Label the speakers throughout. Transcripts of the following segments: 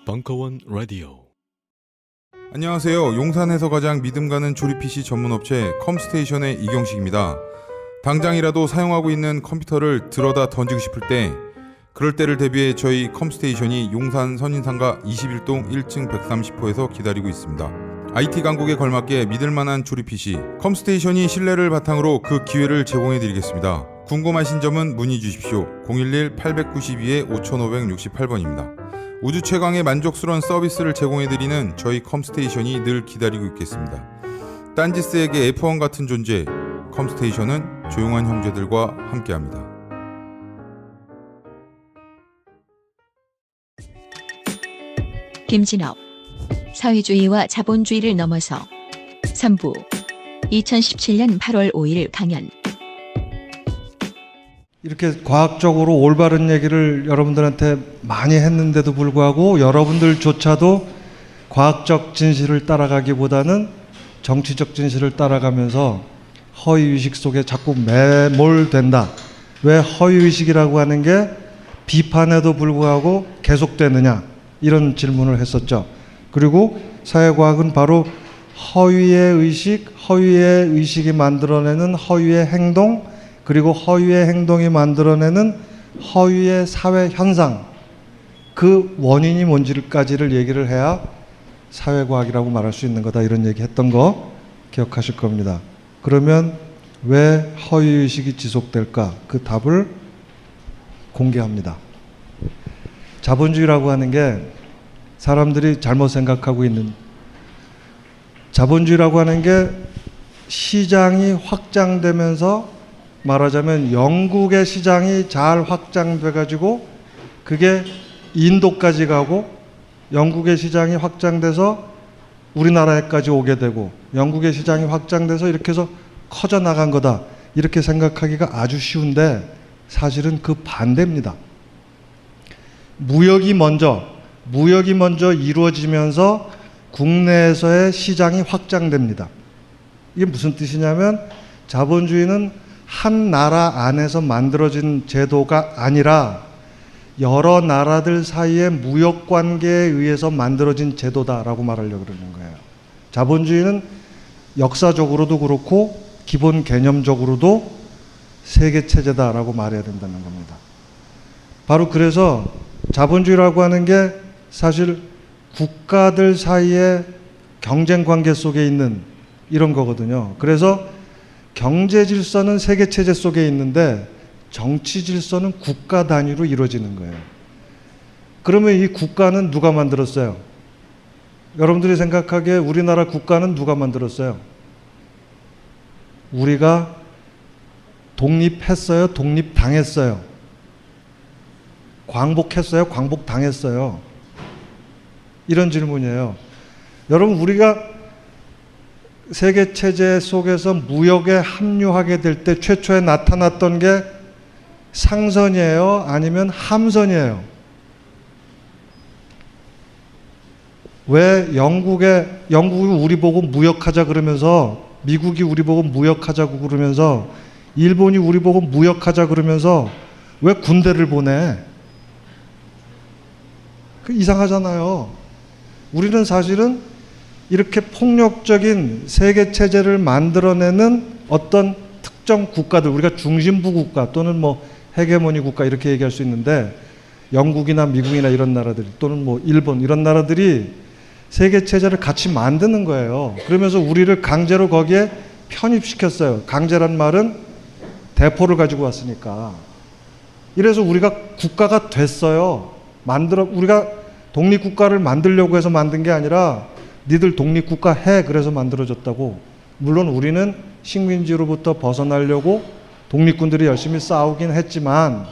Speaker 1: 벙커원 라디오.
Speaker 2: 안녕하세요. 용산에서 가장 믿음 가는 조립 PC 전문 업체 컴스테이션의 이경식입니다. 당장이라도 사용하고 있는 컴퓨터를 들어다 던지고 싶을 때, 그럴 때를 대비해 저희 컴스테이션이 용산 선인상가 21동 1층 130호에서 기다리고 있습니다. IT 강국에 걸맞게 믿을만한 조립 PC 컴스테이션이 신뢰를 바탕으로 그 기회를 제공해드리겠습니다. 궁금하신 점은 문의 주십시오. 011-892-5568번입니다. 우주 최강의 만족스러운 서비스를 제공해드리는 저희 컴스테이션이 늘 기다리고 있겠습니다. 딴지스에게 F1 같은 존재, 컴스테이션은 조용한 형제들과 함께합니다.
Speaker 3: 김진업, 사회주의와 자본주의를 넘어서 3부 2017년 8월 5일 강연.
Speaker 4: 이렇게 과학적으로 올바른 얘기를 여러분들한테 많이 했는데도 불구하고 여러분들조차도 과학적 진실을 따라가기보다는 정치적 진실을 따라가면서 허위의식 속에 자꾸 매몰된다. 왜 허위의식이라고 하는 게 비판에도 불구하고 계속되느냐, 이런 질문을 했었죠. 그리고 사회과학은 바로 허위의 의식이 만들어내는 허위의 행동, 그리고 허위의 행동이 만들어내는 허위의 사회 현상, 그 원인이 뭔지까지를 얘기를 해야 사회과학이라고 말할 수 있는 거다, 이런 얘기 했던 거 기억하실 겁니다. 그러면 왜 허위의식이 지속될까? 그 답을 공개합니다. 자본주의라고 하는 게 사람들이 잘못 생각하고 있는, 자본주의라고 하는 게 시장이 확장되면서, 말하자면 영국의 시장이 잘 확장돼 가지고 그게 인도까지 가고, 영국의 시장이 확장돼서 우리나라에까지 오게 되고, 영국의 시장이 확장돼서 이렇게 해서 커져 나간 거다, 이렇게 생각하기가 아주 쉬운데 사실은 그 반대입니다. 무역이 먼저 이루어지면서 국내에서의 시장이 확장됩니다. 이게 무슨 뜻이냐면, 자본주의는 한 나라 안에서 만들어진 제도가 아니라 여러 나라들 사이의 무역 관계에 의해서 만들어진 제도다라고 말하려고 그러는 거예요. 자본주의는 역사적으로도 그렇고 기본 개념적으로도 세계 체제다라고 말해야 된다는 겁니다. 바로 그래서 자본주의라고 하는 게 사실 국가들 사이의 경쟁 관계 속에 있는 이런 거거든요. 그래서 경제 질서는 세계 체제 속에 있는데 정치 질서는 국가 단위로 이루어지는 거예요. 그러면 이 국가는 누가 만들었어요? 여러분들이 생각하기에 우리나라 국가는 누가 만들었어요? 우리가 독립했어요? 독립당했어요? 광복했어요? 광복당했어요? 이런 질문이에요. 여러분, 우리가 세계 체제 속에서 무역에 합류하게 될 때 최초에 나타났던 게 상선이에요? 아니면 함선이에요? 왜 영국이 우리 보고 무역하자 그러면서, 미국이 우리 보고 무역하자고 그러면서, 일본이 우리 보고 무역하자 그러면서 왜 군대를 보내? 그 이상하잖아요. 우리는 사실은 이렇게 폭력적인 세계 체제를 만들어내는 어떤 특정 국가들, 우리가 중심부 국가 또는 뭐 헤게모니 국가 이렇게 얘기할 수 있는데, 영국이나 미국이나 이런 나라들 또는 뭐 일본 이런 나라들이 세계 체제를 같이 만드는 거예요. 그러면서 우리를 강제로 거기에 편입시켰어요. 강제란 말은 대포를 가지고 왔으니까. 이래서 우리가 국가가 됐어요. 우리가 독립국가를 만들려고 해서 만든 게 아니라 니들 독립국가 해, 그래서 만들어졌다고. 물론 우리는 식민지로부터 벗어나려고 독립군들이 열심히 싸우긴 했지만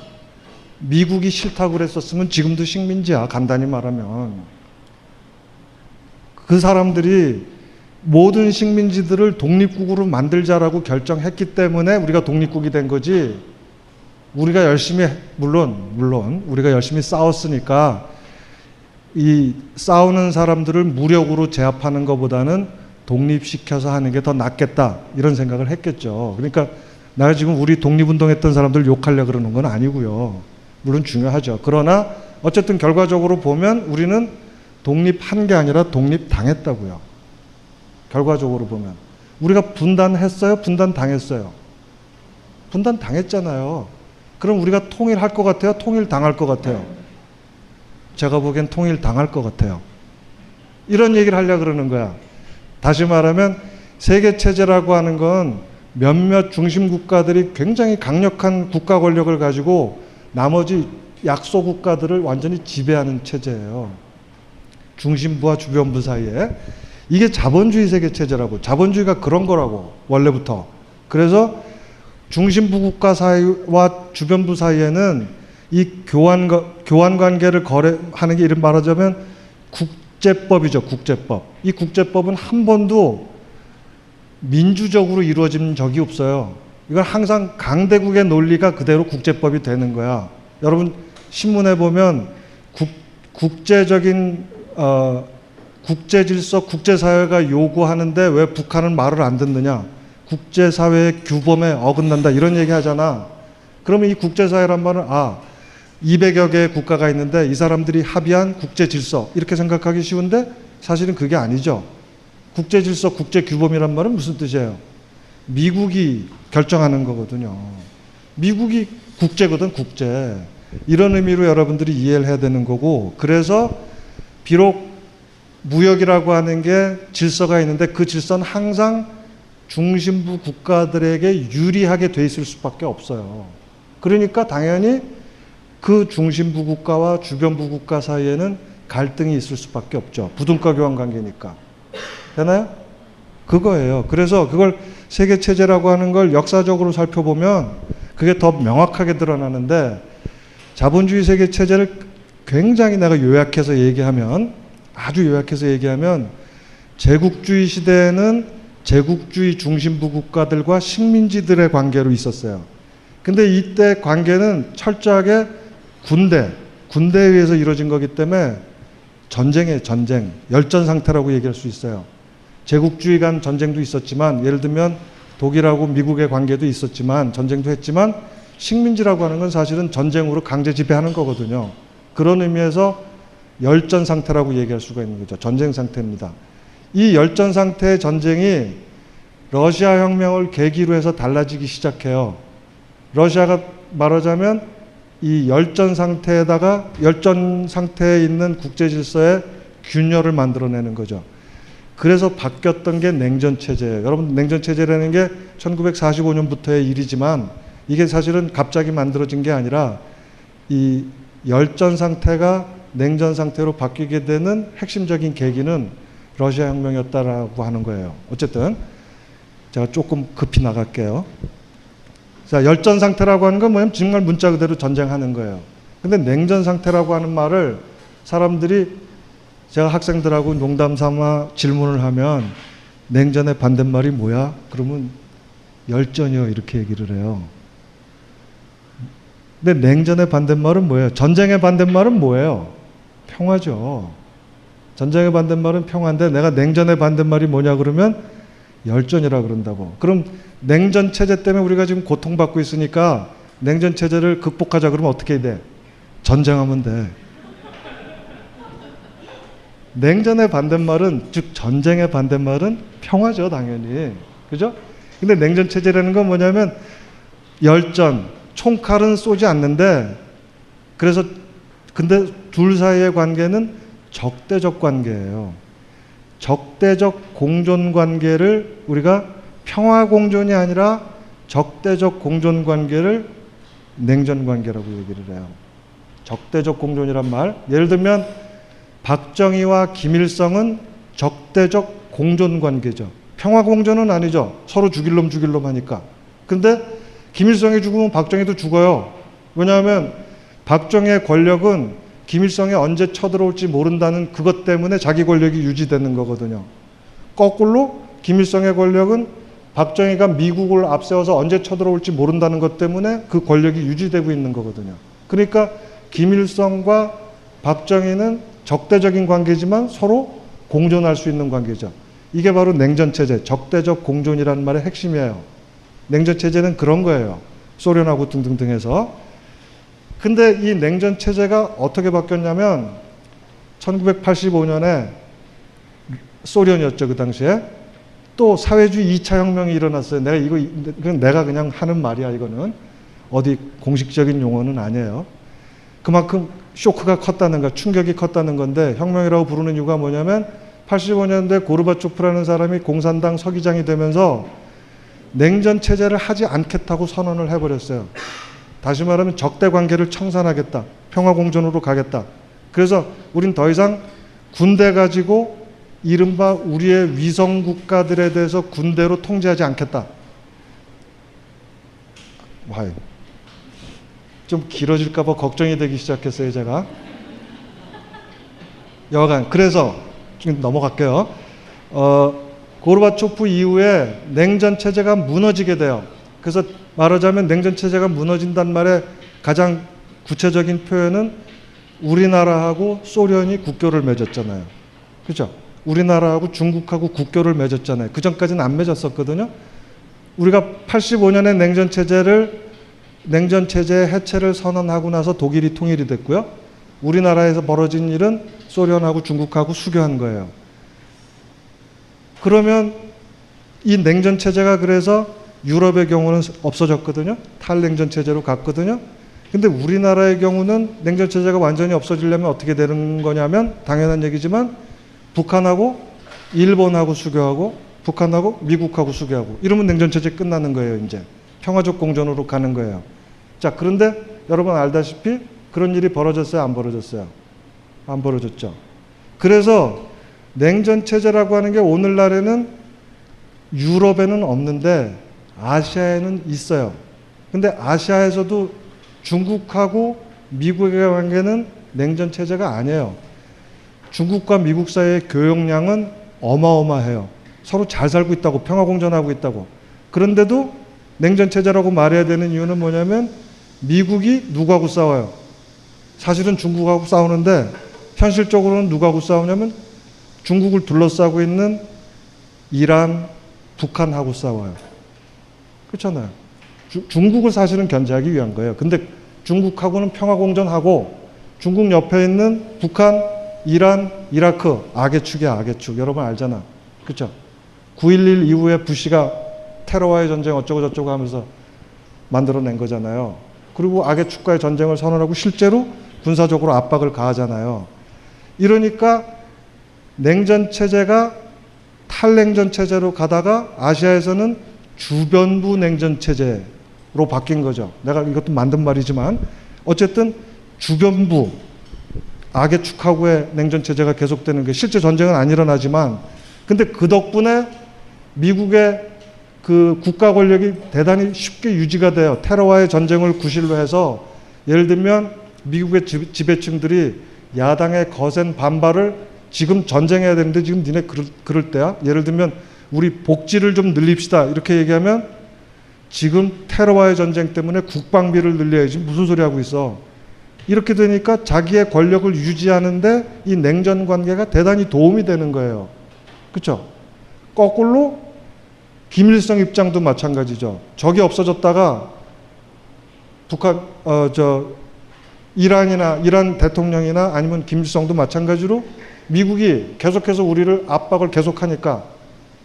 Speaker 4: 미국이 싫다고 그랬었으면 지금도 식민지야, 간단히 말하면. 그 사람들이 모든 식민지들을 독립국으로 만들자라고 결정했기 때문에 우리가 독립국이 된 거지, 우리가 열심히, 물론 우리가 열심히 싸웠으니까 이 싸우는 사람들을 무력으로 제압하는 것보다는 독립시켜서 하는 게 더 낫겠다, 이런 생각을 했겠죠. 그러니까 내가 지금 우리 독립운동했던 사람들 욕하려고 그러는 건 아니고요. 물론 중요하죠. 그러나 어쨌든 결과적으로 보면 우리는 독립한 게 아니라 독립당했다고요. 결과적으로 보면. 우리가 분단했어요? 분단당했어요? 분단당했잖아요. 그럼 우리가 통일할 것 같아요? 통일당할 것 같아요? 제가 보기엔 통일당할 것 같아요. 이런 얘기를 하려고 그러는 거야. 다시 말하면 세계체제라고 하는 건 몇몇 중심 국가들이 굉장히 강력한 국가 권력을 가지고 나머지 약소 국가들을 완전히 지배하는 체제예요. 중심부와 주변부 사이에. 이게 자본주의 세계체제라고. 자본주의가 그런 거라고 원래부터. 그래서 중심부 국가 사이와 주변부 사이에는 이 교환 관계를 거래하는 게 이름 말하자면 국제법이죠. 국제법. 이 국제법은 한 번도 민주적으로 이루어진 적이 없어요. 이건 항상 강대국의 논리가 그대로 국제법이 되는 거야. 여러분 신문에 보면 국제적인 국제질서, 국제사회가 요구하는데 왜 북한은 말을 안 듣느냐. 국제사회의 규범에 어긋난다 이런 얘기 하잖아. 그러면 이 국제사회란 말은 200여 개의 국가가 있는데 이 사람들이 합의한 국제질서 이렇게 생각하기 쉬운데 사실은 그게 아니죠. 국제질서, 국제규범이란 말은 무슨 뜻이에요? 미국이 결정하는 거거든요. 미국이 국제거든, 국제. 이런 의미로 여러분들이 이해를 해야 되는 거고, 그래서 비록 무역이라고 하는 게 질서가 있는데 그 질서는 항상 중심부 국가들에게 유리하게 돼 있을 수밖에 없어요. 그러니까 당연히 그 중심부 국가와 주변부 국가 사이에는 갈등이 있을 수밖에 없죠. 부등가 교환 관계니까. 되나요? 그거예요. 그래서 그걸 세계체제라고 하는 걸 역사적으로 살펴보면 그게 더 명확하게 드러나는데, 자본주의 세계체제를 굉장히 내가 요약해서 얘기하면, 아주 요약해서 얘기하면, 제국주의 시대에는 제국주의 중심부 국가들과 식민지들의 관계로 있었어요. 근데 이때 관계는 철저하게 군대에 의해서 이루어진 거기 때문에 전쟁이에요, 전쟁. 열전 상태라고 얘기할 수 있어요. 제국주의 간 전쟁도 있었지만, 예를 들면 독일하고 미국의 관계도 있었지만, 전쟁도 했지만, 식민지라고 하는 건 사실은 전쟁으로 강제 지배하는 거거든요. 그런 의미에서 열전 상태라고 얘기할 수가 있는 거죠. 전쟁 상태입니다. 이 열전 상태의 전쟁이 러시아 혁명을 계기로 해서 달라지기 시작해요. 러시아가 말하자면 이 열전 상태에다가 열전 상태에 있는 국제 질서의 균열을 만들어내는 거죠. 그래서 바뀌었던 게 냉전 체제예요. 여러분, 냉전 체제라는 게 1945년부터의 일이지만 이게 사실은 갑자기 만들어진 게 아니라 이 열전 상태가 냉전 상태로 바뀌게 되는 핵심적인 계기는 러시아 혁명이었다라고 하는 거예요. 어쨌든 제가 조금 급히 나갈게요. 자, 열전 상태라고 하는 건 뭐냐면 정말 문자 그대로 전쟁하는 거예요. 근데 냉전 상태라고 하는 말을 사람들이, 제가 학생들하고 농담 삼아 질문을 하면 냉전의 반대말이 뭐야? 그러면 열전이요 이렇게 얘기를 해요. 근데 냉전의 반대말은 뭐예요? 전쟁의 반대말은 뭐예요? 평화죠. 전쟁의 반대말은 평화인데 내가 냉전의 반대말이 뭐냐 그러면 열전이라 그런다고. 그럼 냉전 체제 때문에 우리가 지금 고통받고 있으니까 냉전 체제를 극복하자 그러면 어떻게 해야 돼? 전쟁하면 돼. 냉전의 반대말은, 즉 전쟁의 반대말은 평화죠, 당연히. 그죠? 근데 냉전 체제라는 건 뭐냐면 열전, 총칼은 쏘지 않는데, 그래서 근데 둘 사이의 관계는 적대적 관계예요. 적대적 공존 관계를 우리가 평화 공존이 아니라 적대적 공존 관계를 냉전 관계라고 얘기를 해요. 적대적 공존이란 말, 예를 들면 박정희와 김일성은 적대적 공존 관계죠. 평화 공존은 아니죠. 서로 죽일 놈 하니까. 근데 김일성이 죽으면 박정희도 죽어요. 왜냐하면 박정희의 권력은 김일성이 언제 쳐들어올지 모른다는 그것 때문에 자기 권력이 유지되는 거거든요. 거꾸로 김일성의 권력은 박정희가 미국을 앞세워서 언제 쳐들어올지 모른다는 것 때문에 그 권력이 유지되고 있는 거거든요. 그러니까 김일성과 박정희는 적대적인 관계지만 서로 공존할 수 있는 관계죠. 이게 바로 냉전체제, 적대적 공존이라는 말의 핵심이에요. 냉전체제는 그런 거예요. 소련하고 등등등 해서. 근데 이 냉전 체제가 어떻게 바뀌었냐면 1985년에 소련이었죠, 그 당시에. 또 사회주의 2차 혁명이 일어났어요. 내가 그냥 하는 말이야, 이거는. 어디 공식적인 용어는 아니에요. 그만큼 쇼크가 컸다는 거, 충격이 컸다는 건데, 혁명이라고 부르는 이유가 뭐냐면 85년대 고르바초프라는 사람이 공산당 서기장이 되면서 냉전 체제를 하지 않겠다고 선언을 해버렸어요. 다시 말하면 적대 관계를 청산하겠다. 평화 공존으로 가겠다. 그래서 우린 더 이상 군대 가지고 이른바 우리의 위성 국가들에 대해서 군대로 통제하지 않겠다. 와요. 좀 길어질까 봐 걱정이 되기 시작했어요, 제가. 여하간 그래서 지금 넘어갈게요. 고르바초프 이후에 냉전 체제가 무너지게 돼요. 그래서 말하자면 냉전 체제가 무너진단 말의 가장 구체적인 표현은 우리나라하고 소련이 국교를 맺었잖아요. 그렇죠? 우리나라하고 중국하고 국교를 맺었잖아요. 그 전까지는 안 맺었었거든요. 우리가 85년에 냉전 체제의 해체를 선언하고 나서 독일이 통일이 됐고요. 우리나라에서 벌어진 일은 소련하고 중국하고 수교한 거예요. 그러면 이 냉전 체제가 그래서 유럽의 경우는 없어졌거든요. 탈냉전 체제로 갔거든요. 근데 우리나라의 경우는 냉전 체제가 완전히 없어지려면 어떻게 되는 거냐면 당연한 얘기지만 북한하고 일본하고 수교하고 북한하고 미국하고 수교하고 이러면 냉전 체제 끝나는 거예요. 이제 평화적 공존으로 가는 거예요. 자, 그런데 여러분 알다시피 그런 일이 벌어졌어요? 안 벌어졌어요? 안 벌어졌죠. 그래서 냉전 체제라고 하는 게 오늘날에는 유럽에는 없는데 아시아에는 있어요. 근데 아시아에서도 중국하고 미국의 관계는 냉전 체제가 아니에요. 중국과 미국 사이의 교역량은 어마어마해요. 서로 잘 살고 있다고, 평화 공존하고 있다고. 그런데도 냉전 체제라고 말해야 되는 이유는 뭐냐면 미국이 누구하고 싸워요? 사실은 중국하고 싸우는데 현실적으로는 누구하고 싸우냐면 중국을 둘러싸고 있는 이란, 북한하고 싸워요. 그렇잖아요. 중국을 사실은 견제하기 위한 거예요. 근데 중국하고는 평화 공존하고 중국 옆에 있는 북한, 이란, 이라크 악의 축이야, 악의 축. 여러분 알잖아. 그렇죠? 9.11 이후에 부시가 테러와의 전쟁 어쩌고 저쩌고 하면서 만들어낸 거잖아요. 그리고 악의 축과의 전쟁을 선언하고 실제로 군사적으로 압박을 가하잖아요. 이러니까 냉전 체제가 탈냉전 체제로 가다가 아시아에서는 주변부 냉전 체제로 바뀐 거죠. 내가 이것도 만든 말이지만 어쨌든 주변부 악의 축하고의 냉전 체제가 계속되는 게 실제 전쟁은 안 일어나지만 근데 그 덕분에 미국의 그 국가 권력이 대단히 쉽게 유지가 돼요. 테러와의 전쟁을 구실로 해서 예를 들면 미국의 지배층들이 야당의 거센 반발을 지금 전쟁해야 되는데 지금 니네 그럴 때야? 예를 들면 우리 복지를 좀 늘립시다 이렇게 얘기하면 지금 테러와의 전쟁 때문에 국방비를 늘려야지 무슨 소리 하고 있어. 이렇게 되니까 자기의 권력을 유지하는데 이 냉전 관계가 대단히 도움이 되는 거예요. 그렇죠? 거꾸로 김일성 입장도 마찬가지죠. 적이 없어졌다가 북한 이란 대통령이나 아니면 김일성도 마찬가지로 미국이 계속해서 우리를 압박을 계속하니까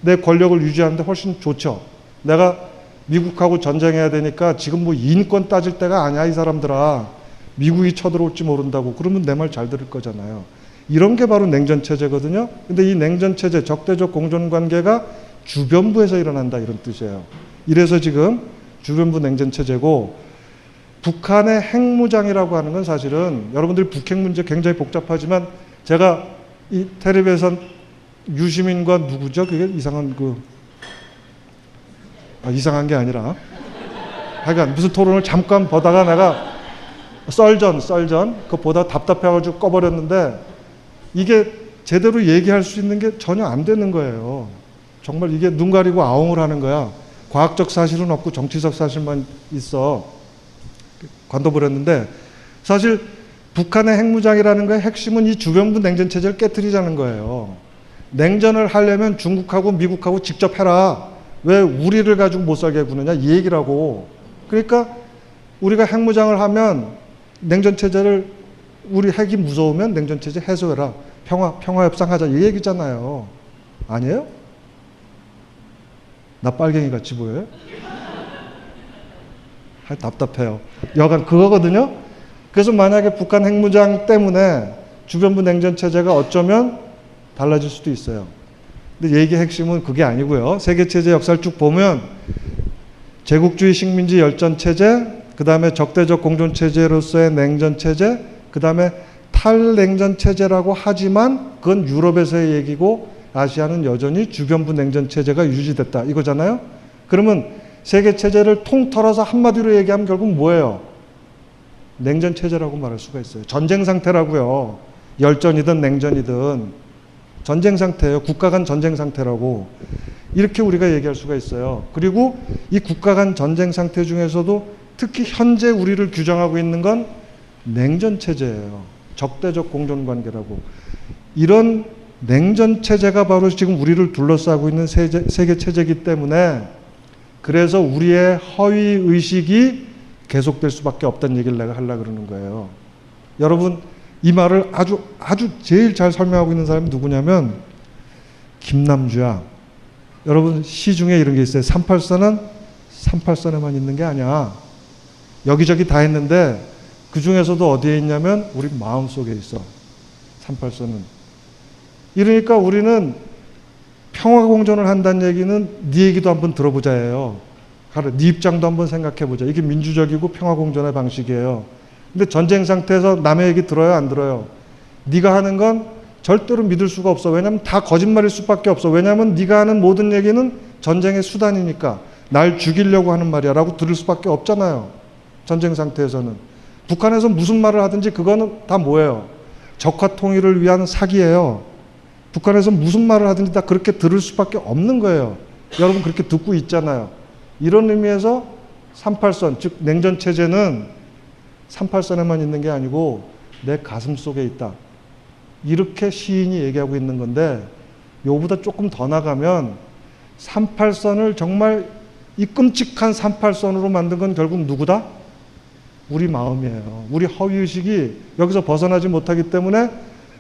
Speaker 4: 내 권력을 유지하는데 훨씬 좋죠. 내가 미국하고 전쟁해야 되니까 지금 뭐 인권 따질 때가 아니야 이 사람들아. 미국이 쳐들어올지 모른다고. 그러면 내 말 잘 들을 거잖아요. 이런 게 바로 냉전 체제거든요. 근데 이 냉전 체제, 적대적 공존 관계가 주변부에서 일어난다 이런 뜻이에요. 이래서 지금 주변부 냉전 체제고 북한의 핵무장이라고 하는 건 사실은 여러분들이 북핵 문제 굉장히 복잡하지만 제가 이 텔레비에선 유시민과 누구죠? 그게 이상한 이상한 게 아니라 하여간 무슨 토론을 잠깐 보다가 내가 썰전 그거 보다 답답해가지고 꺼버렸는데 이게 제대로 얘기할 수 있는 게 전혀 안 되는 거예요. 정말 이게 눈 가리고 아웅을 하는 거야. 과학적 사실은 없고 정치적 사실만 있어. 관둬버렸는데 사실 북한의 핵무장이라는 거의 핵심은 이 주변부 냉전 체제를 깨트리자는 거예요. 냉전을 하려면 중국하고 미국하고 직접 해라. 왜 우리를 가지고 못 살게 구느냐 이 얘기라고. 그러니까 우리가 핵무장을 하면 냉전체제를 우리 핵이 무서우면 냉전체제 해소해라. 평화협상하자. 이 얘기잖아요. 아니에요? 나 빨갱이 같이 보여요? 답답해요. 여간 그거거든요. 그래서 만약에 북한 핵무장 때문에 주변부 냉전체제가 어쩌면 달라질 수도 있어요. 근데 얘기의 핵심은 그게 아니고요. 세계체제 역사를 쭉 보면 제국주의 식민지 열전체제, 그 다음에 적대적 공존체제로서의 냉전체제, 그 다음에 탈냉전체제라고 하지만 그건 유럽에서의 얘기고 아시아는 여전히 주변부 냉전체제가 유지됐다 이거잖아요. 그러면 세계체제를 통틀어서 한마디로 얘기하면 결국 뭐예요? 냉전체제라고 말할 수가 있어요. 전쟁 상태라고요. 열전이든 냉전이든 전쟁 상태예요. 국가 간 전쟁 상태라고. 이렇게 우리가 얘기할 수가 있어요. 그리고 이 국가 간 전쟁 상태 중에서도 특히 현재 우리를 규정하고 있는 건 냉전체제예요. 적대적 공존관계라고. 이런 냉전체제가 바로 지금 우리를 둘러싸고 있는 세계체제이기 때문에 그래서 우리의 허위의식이 계속될 수밖에 없다는 얘기를 내가 하려고 그러는 거예요. 여러분 이 말을 아주 제일 잘 설명하고 있는 사람이 누구냐면 김남주야. 여러분 시 중에 이런 게 있어요. 38선은 38선에만 있는 게 아니야. 여기저기 다 있는데 그 중에서도 어디에 있냐면 우리 마음속에 있어. 38선은. 이러니까 우리는 평화공존을 한다는 얘기는 네 얘기도 한번 들어보자예요. 네 입장도 한번 생각해보자. 이게 민주적이고 평화공존의 방식이에요. 근데 전쟁 상태에서 남의 얘기 들어요? 안 들어요? 네가 하는 건 절대로 믿을 수가 없어. 왜냐하면 다 거짓말일 수밖에 없어. 왜냐하면 네가 하는 모든 얘기는 전쟁의 수단이니까 날 죽이려고 하는 말이야 라고 들을 수밖에 없잖아요. 전쟁 상태에서는. 북한에서 무슨 말을 하든지 그거는 다 뭐예요? 적화 통일을 위한 사기예요. 북한에서 무슨 말을 하든지 다 그렇게 들을 수밖에 없는 거예요. 여러분 그렇게 듣고 있잖아요. 이런 의미에서 38선, 즉 냉전체제는 38선에만 있는 게 아니고 내 가슴 속에 있다. 이렇게 시인이 얘기하고 있는 건데 요보다 조금 더 나가면 38선을 정말 이 끔찍한 38선으로 만든 건 결국 누구다? 우리 마음이에요. 우리 허위의식이 여기서 벗어나지 못하기 때문에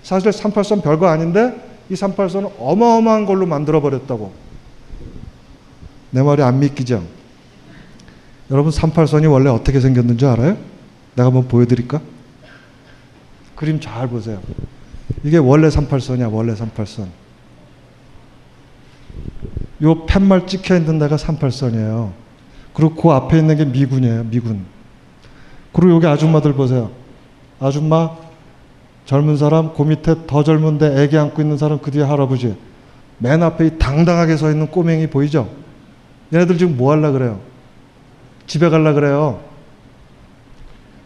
Speaker 4: 사실 38선 별거 아닌데 이 38선을 어마어마한 걸로 만들어버렸다고. 내 말이 안 믿기죠? 여러분 38선이 원래 어떻게 생겼는지 알아요? 내가 한번 보여드릴까? 그림 잘 보세요. 이게 원래 38선이야. 원래 38선. 요 팻말 찍혀 있는 데가 38선이에요. 그리고 그 앞에 있는 게 미군이에요. 미군. 그리고 여기 아줌마들 보세요. 아줌마, 젊은 사람, 그 밑에 더 젊은데 애기 안고 있는 사람, 그 뒤에 할아버지. 맨 앞에 당당하게 서 있는 꼬맹이 보이죠? 얘네들 지금 뭐 하려고 그래요? 집에 가려고 그래요.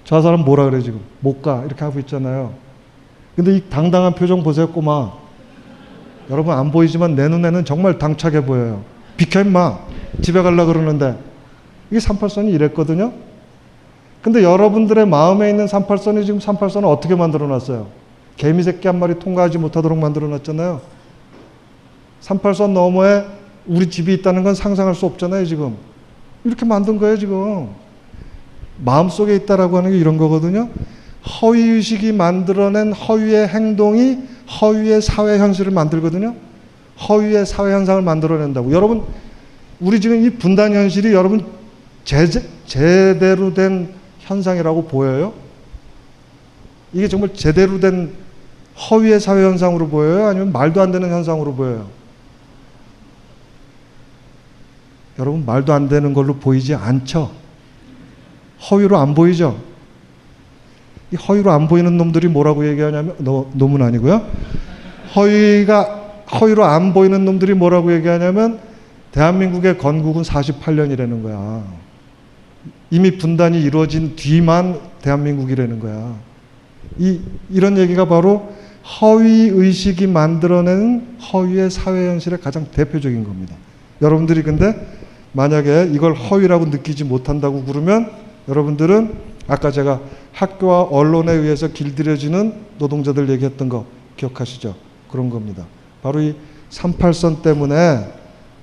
Speaker 4: 저 사람 뭐라 그래 지금? 못 가. 이렇게 하고 있잖아요. 근데 이 당당한 표정 보세요, 꼬마. 여러분 안 보이지만 내 눈에는 정말 당차게 보여요. 비켜 임마. 집에 가려고 그러는데. 이게 38선이 이랬거든요. 근데 여러분들의 마음에 있는 38선이 지금 38선을 어떻게 만들어 놨어요? 개미 새끼 한 마리 통과하지 못하도록 만들어 놨잖아요. 38선 너머에 우리 집이 있다는 건 상상할 수 없잖아요, 지금. 이렇게 만든 거예요, 지금. 마음속에 있다라고 하는 게 이런 거거든요. 허위의식이 만들어낸 허위의 행동이 허위의 사회 현실을 만들거든요. 허위의 사회 현상을 만들어낸다고. 여러분, 우리 지금 이 분단 현실이 여러분 제대로 된 현상이라고 보여요? 이게 정말 제대로 된 허위의 사회 현상으로 보여요? 아니면 말도 안 되는 현상으로 보여요? 여러분 말도 안 되는 걸로 보이지 않죠? 허위로 안 보이죠? 이 허위로 안 보이는 놈들이 뭐라고 얘기하냐면 놈은 아니고요. 허위로 안 보이는 놈들이 뭐라고 얘기하냐면 대한민국의 건국은 48년이라는 거야. 이미 분단이 이루어진 뒤만 대한민국이라는 거야. 이런 얘기가 바로 허위의식이 만들어내는 허위의 사회 현실의 가장 대표적인 겁니다. 여러분들이 근데 만약에 이걸 허위라고 느끼지 못한다고 그러면 여러분들은 아까 제가 학교와 언론에 의해서 길들여지는 노동자들 얘기했던 거 기억하시죠? 그런 겁니다. 바로 이 38선 때문에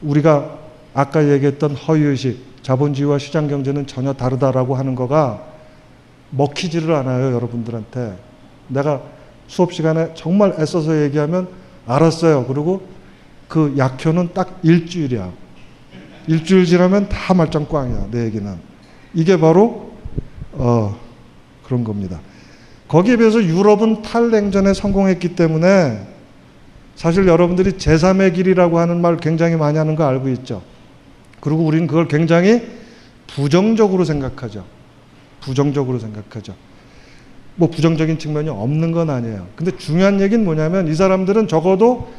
Speaker 4: 우리가 아까 얘기했던 허위의식, 자본주의와 시장경제는 전혀 다르다라고 하는 거가 먹히지를 않아요, 여러분들한테. 내가 수업 시간에 정말 애써서 얘기하면 알았어요. 그리고 그 약효는 딱 일주일이야. 일주일 지나면 다 말짱 꽝이야, 내 얘기는. 이게 바로 그런 겁니다. 거기에 비해서 유럽은 탈냉전에 성공했기 때문에 사실 여러분들이 제3의 길이라고 하는 말 굉장히 많이 하는 거 알고 있죠. 그리고 우리는 그걸 굉장히 부정적으로 생각하죠. 부정적으로 생각하죠. 뭐 부정적인 측면이 없는 건 아니에요. 근데 중요한 얘기는 뭐냐면 이 사람들은 적어도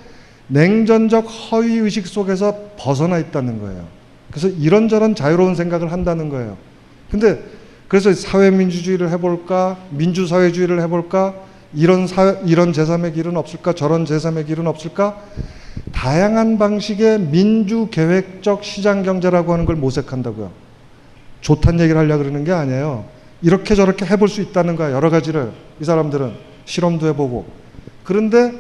Speaker 4: 냉전적 허위의식 속에서 벗어나 있다는 거예요. 그래서 이런저런 자유로운 생각을 한다는 거예요. 근데 그래서 사회민주주의를 해볼까, 민주사회주의를 해볼까, 이런 제3의 길은 없을까, 저런 제3의 길은 없을까, 다양한 방식의 민주계획적 시장경제라고 하는 걸 모색한다고요. 좋다는 얘기를 하려고 그러는 게 아니에요. 이렇게 저렇게 해볼 수 있다는 거야. 여러 가지를 이 사람들은 실험도 해보고. 그런데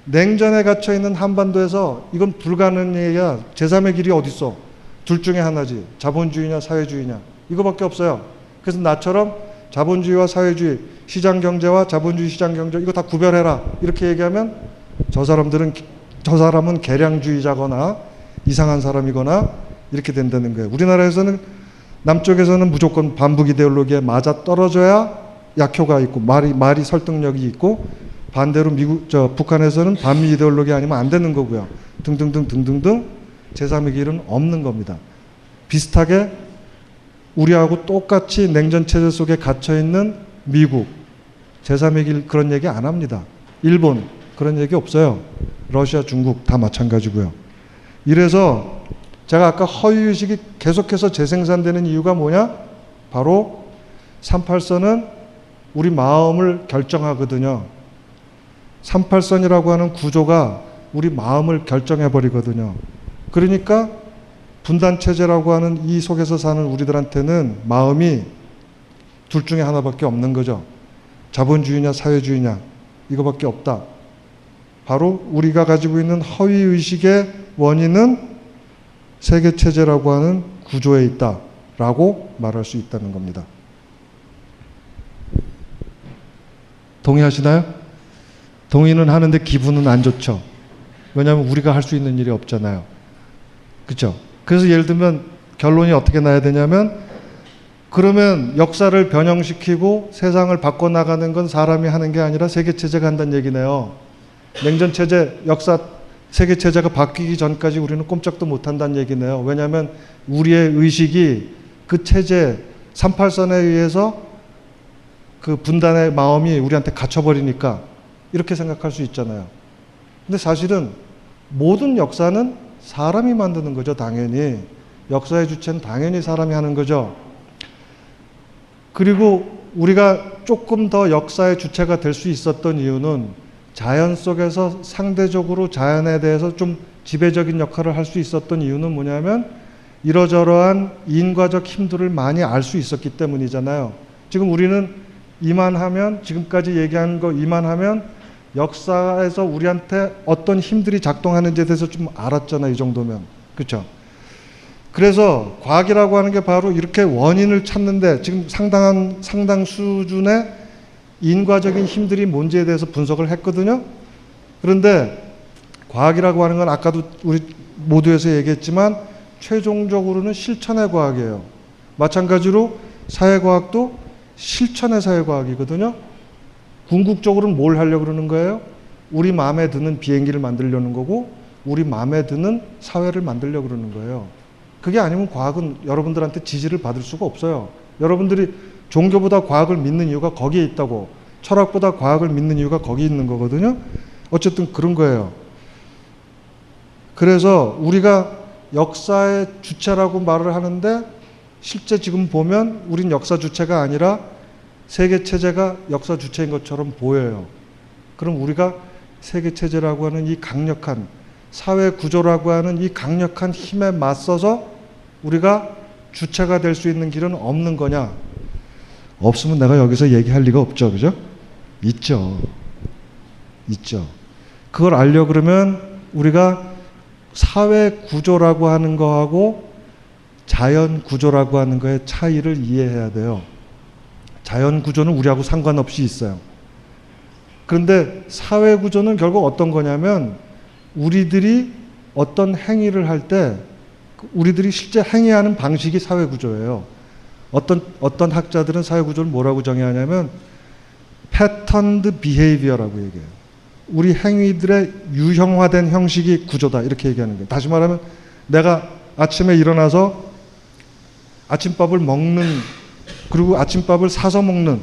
Speaker 4: 냉전에 갇혀있는 한반도에서 이건 불가능한 얘기야. 제3의 길이 어딨어. 둘 중에 하나지. 자본주의냐 사회주의냐. 이거밖에 없어요. 그래서 나처럼 자본주의와 사회주의, 시장경제와 자본주의 시장경제 이거 다 구별해라. 이렇게 얘기하면 저 사람은 개량주의자거나 이상한 사람이거나 이렇게 된다는 거예요. 우리나라에서는 남쪽에서는 무조건 반북 이데올로기에 맞아 떨어져야 약효가 있고 말이 설득력이 있고, 반대로 북한에서는 반미 이데올로기 아니면 안 되는 거고요. 등등등 제3의 길은 없는 겁니다. 비슷하게 우리하고 똑같이 냉전 체제 속에 갇혀 있는 미국 제3의 길 그런 얘기 안 합니다. 일본 그런 얘기 없어요. 러시아, 중국 다 마찬가지고요. 이래서 제가 아까 허위의식이 계속해서 재생산되는 이유가 뭐냐? 바로 38선은 우리 마음을 결정하거든요. 38선이라고 하는 구조가 우리 마음을 결정해버리거든요. 그러니까 분단체제라고 하는 이 속에서 사는 우리들한테는 마음이 둘 중에 하나밖에 없는 거죠. 자본주의냐 사회주의냐 이거밖에 없다. 바로 우리가 가지고 있는 허위의식의 원인은 세계체제라고 하는 구조에 있다라고 말할 수 있다는 겁니다. 동의하시나요? 동의는 하는데 기분은 안 좋죠. 왜냐하면 우리가 할 수 있는 일이 없잖아요. 그렇죠? 그래서 예를 들면 결론이 어떻게 나야 되냐면, 그러면 역사를 변형시키고 세상을 바꿔나가는 건 사람이 하는 게 아니라 세계체제가 한다는 얘기네요. 냉전체제, 역사, 세계체제가 바뀌기 전까지 우리는 꼼짝도 못한다는 얘기네요. 왜냐하면 우리의 의식이 그 체제, 38선에 의해서 그 분단의 마음이 우리한테 갇혀버리니까 이렇게 생각할 수 있잖아요. 근데 사실은 모든 역사는 사람이 만드는 거죠, 당연히. 역사의 주체는 당연히 사람이 하는 거죠. 그리고 우리가 조금 더 역사의 주체가 될 수 있었던 이유는 자연 속에서 상대적으로 자연에 대해서 좀 지배적인 역할을 할 수 있었던 이유는 뭐냐면 이러저러한 인과적 힘들을 많이 알 수 있었기 때문이잖아요. 지금 우리는 이만하면, 지금까지 얘기한 거 이만하면 역사에서 우리한테 어떤 힘들이 작동하는지에 대해서 좀 알았잖아요. 이 정도면. 그렇죠? 그래서 과학이라고 하는 게 바로 이렇게 원인을 찾는데 지금 상당 수준의 인과적인 힘들이 뭔지에 대해서 분석을 했거든요. 그런데 과학이라고 하는 건 아까도 우리 모두에서 얘기했지만 최종적으로는 실천의 과학이에요. 마찬가지로 사회과학도 실천의 사회과학이거든요. 궁극적으로는 뭘 하려고 그러는 거예요? 우리 마음에 드는 비행기를 만들려는 거고 우리 마음에 드는 사회를 만들려고 그러는 거예요. 그게 아니면 과학은 여러분들한테 지지를 받을 수가 없어요. 여러분들이 종교보다 과학을 믿는 이유가 거기에 있다고, 철학보다 과학을 믿는 이유가 거기 있는 거거든요. 어쨌든 그런 거예요. 그래서 우리가 역사의 주체라고 말을 하는데 실제 지금 보면 우린 역사 주체가 아니라 세계체제가 역사 주체인 것처럼 보여요. 그럼 우리가 세계체제라고 하는 이 강력한 사회구조라고 하는 이 강력한 힘에 맞서서 우리가 주체가 될 수 있는 길은 없는 거냐? 없으면 내가 여기서 얘기할 리가 없죠. 그죠? 있죠. 있죠. 그걸 알려고 그러면 우리가 사회구조라고 하는 거하고 자연구조라고 하는 거의 차이를 이해해야 돼요. 자연 구조는 우리하고 상관없이 있어요. 그런데 사회 구조는 결국 어떤 거냐면 우리들이 어떤 행위를 할 때 우리들이 실제 행위하는 방식이 사회 구조예요. 어떤 학자들은 사회 구조를 뭐라고 정의하냐면 패턴드 비헤이비어라고 얘기해요. 우리 행위들의 유형화된 형식이 구조다 이렇게 얘기하는 거예요. 다시 말하면 내가 아침에 일어나서 아침밥을 먹는, 그리고 아침밥을 사서 먹는,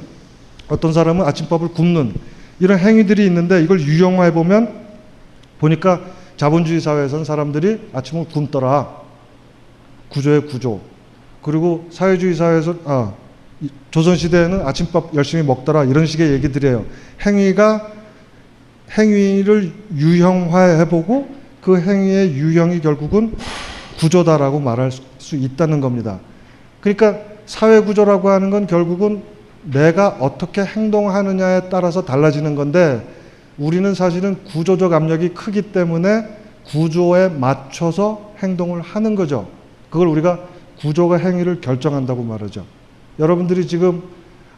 Speaker 4: 어떤 사람은 아침밥을 굶는 이런 행위들이 있는데 이걸 유형화해 보니까 자본주의 사회에서는 사람들이 아침을 굶더라. 구조의 구조. 그리고 사회주의 사회에서 조선시대에는 아침밥 열심히 먹더라. 이런 식의 얘기들이에요. 행위를 유형화해보고 그 행위의 유형이 결국은 구조다라고 말할 수 있다는 겁니다. 그러니까 사회구조라고 하는 건 결국은 내가 어떻게 행동하느냐에 따라서 달라지는 건데 우리는 사실은 구조적 압력이 크기 때문에 구조에 맞춰서 행동을 하는 거죠. 그걸 우리가 구조가 행위를 결정한다고 말하죠. 여러분들이 지금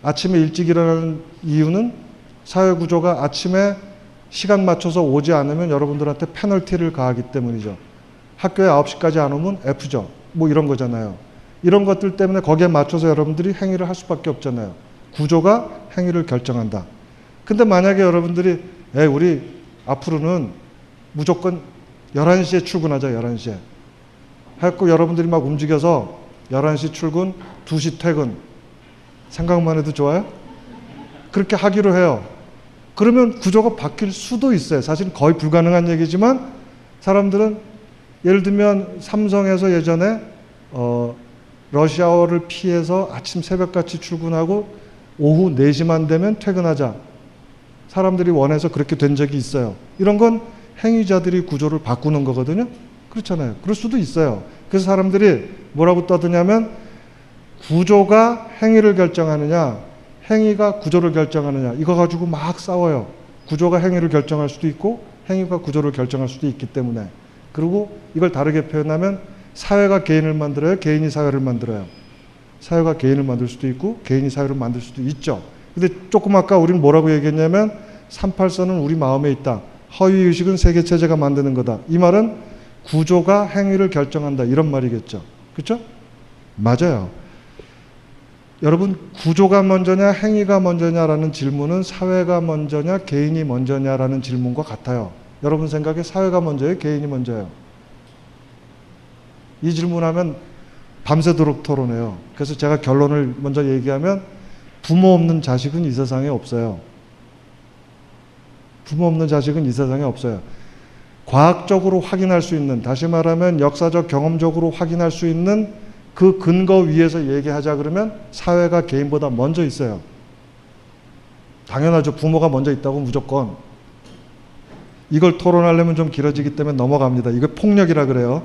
Speaker 4: 아침에 일찍 일어나는 이유는 사회구조가 아침에 시간 맞춰서 오지 않으면 여러분들한테 페널티를 가하기 때문이죠. 학교에 9시까지 안 오면 F죠. 뭐 이런 거잖아요. 이런 것들 때문에 거기에 맞춰서 여러분들이 행위를 할 수밖에 없잖아요. 구조가 행위를 결정한다. 근데 만약에 여러분들이 우리 앞으로는 무조건 11시에 출근하자. 11시에. 했고 여러분들이 막 움직여서 11시 출근, 2시 퇴근. 생각만 해도 좋아요? 그렇게 하기로 해요. 그러면 구조가 바뀔 수도 있어요. 사실 거의 불가능한 얘기지만 사람들은 예를 들면 삼성에서 예전에 러시아워를 피해서 아침 새벽같이 출근하고 오후 4시만 되면 퇴근하자. 사람들이 원해서 그렇게 된 적이 있어요. 이런 건 행위자들이 구조를 바꾸는 거거든요. 그렇잖아요. 그럴 수도 있어요. 그래서 사람들이 뭐라고 떠드냐면 구조가 행위를 결정하느냐, 행위가 구조를 결정하느냐, 이거 가지고 막 싸워요. 구조가 행위를 결정할 수도 있고 행위가 구조를 결정할 수도 있기 때문에. 그리고 이걸 다르게 표현하면 사회가 개인을 만들어요, 개인이 사회를 만들어요. 사회가 개인을 만들 수도 있고 개인이 사회를 만들 수도 있죠. 근데 조금 아까 우리는 뭐라고 얘기했냐면 38선은 우리 마음에 있다. 허위의식은 세계체제가 만드는 거다. 이 말은 구조가 행위를 결정한다. 이런 말이겠죠. 그렇죠? 맞아요. 여러분, 구조가 먼저냐 행위가 먼저냐라는 질문은 사회가 먼저냐 개인이 먼저냐라는 질문과 같아요. 여러분 생각에 사회가 먼저예요? 개인이 먼저예요? 이 질문하면 밤새도록 토론해요. 그래서 제가 결론을 먼저 얘기하면 부모 없는 자식은 이 세상에 없어요. 부모 없는 자식은 이 세상에 없어요. 과학적으로 확인할 수 있는, 다시 말하면 역사적 경험적으로 확인할 수 있는 그 근거 위에서 얘기하자 그러면 사회가 개인보다 먼저 있어요. 당연하죠. 부모가 먼저 있다고 무조건. 이걸 토론하려면 좀 길어지기 때문에 넘어갑니다. 이거 폭력이라 그래요.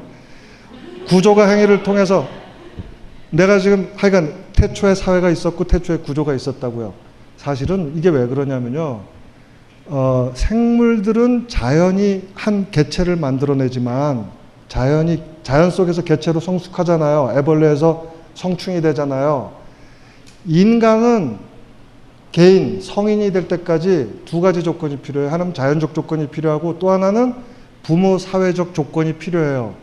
Speaker 4: 구조가 행위를 통해서 내가 지금 하여간 태초에 사회가 있었고 태초에 구조가 있었다고요. 사실은 이게 왜 그러냐면요. 생물들은 자연이 한 개체를 만들어내지만 자연 속에서 개체로 성숙하잖아요. 애벌레에서 성충이 되잖아요. 인간은 개인, 성인이 될 때까지 두 가지 조건이 필요해요. 하나는 자연적 조건이 필요하고 또 하나는 부모 사회적 조건이 필요해요.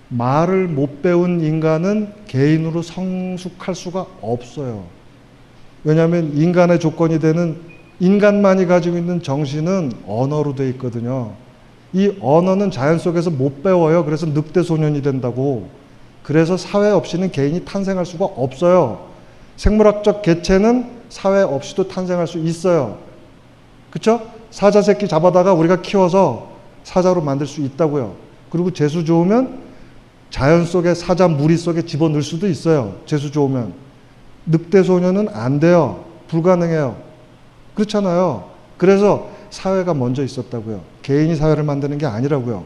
Speaker 4: 말을 못 배운 인간은 개인으로 성숙할 수가 없어요. 왜냐하면 인간의 조건이 되는 인간만이 가지고 있는 정신은 언어로 되어 있거든요. 이 언어는 자연 속에서 못 배워요. 그래서 늑대 소년이 된다고. 그래서 사회 없이는 개인이 탄생할 수가 없어요. 생물학적 개체는 사회 없이도 탄생할 수 있어요. 그렇죠? 사자 새끼 잡아다가 우리가 키워서 사자로 만들 수 있다고요. 그리고 재수 좋으면 자연 속에 사자 무리 속에 집어넣을 수도 있어요. 재수 좋으면. 늑대 소년은 안 돼요. 불가능해요. 그렇잖아요. 그래서 사회가 먼저 있었다고요. 개인이 사회를 만드는 게 아니라고요.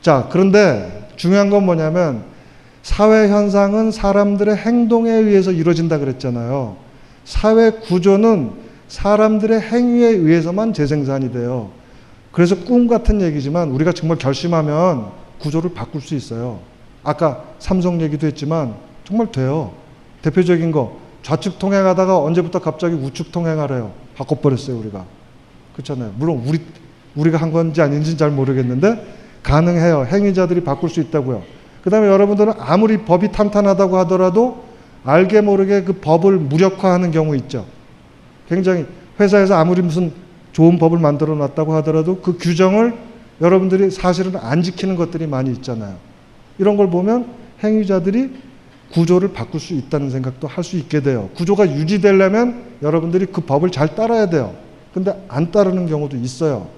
Speaker 4: 자, 그런데 중요한 건 뭐냐면 사회 현상은 사람들의 행동에 의해서 이루어진다 그랬잖아요. 사회 구조는 사람들의 행위에 의해서만 재생산이 돼요. 그래서 꿈 같은 얘기지만 우리가 정말 결심하면 구조를 바꿀 수 있어요. 아까 삼성 얘기도 했지만 정말 돼요. 대표적인 거 좌측 통행하다가 언제부터 갑자기 우측 통행하래요. 바꿔버렸어요, 우리가. 그렇잖아요. 물론 우리가 한 건지 아닌지는 잘 모르겠는데 가능해요. 행위자들이 바꿀 수 있다고요. 그 다음에 여러분들은 아무리 법이 탄탄하다고 하더라도 알게 모르게 그 법을 무력화하는 경우 있죠. 굉장히 회사에서 아무리 무슨 좋은 법을 만들어 놨다고 하더라도 그 규정을 여러분들이 사실은 안 지키는 것들이 많이 있잖아요. 이런 걸 보면 행위자들이 구조를 바꿀 수 있다는 생각도 할 수 있게 돼요. 구조가 유지되려면 여러분들이 그 법을 잘 따라야 돼요. 근데 안 따르는 경우도 있어요.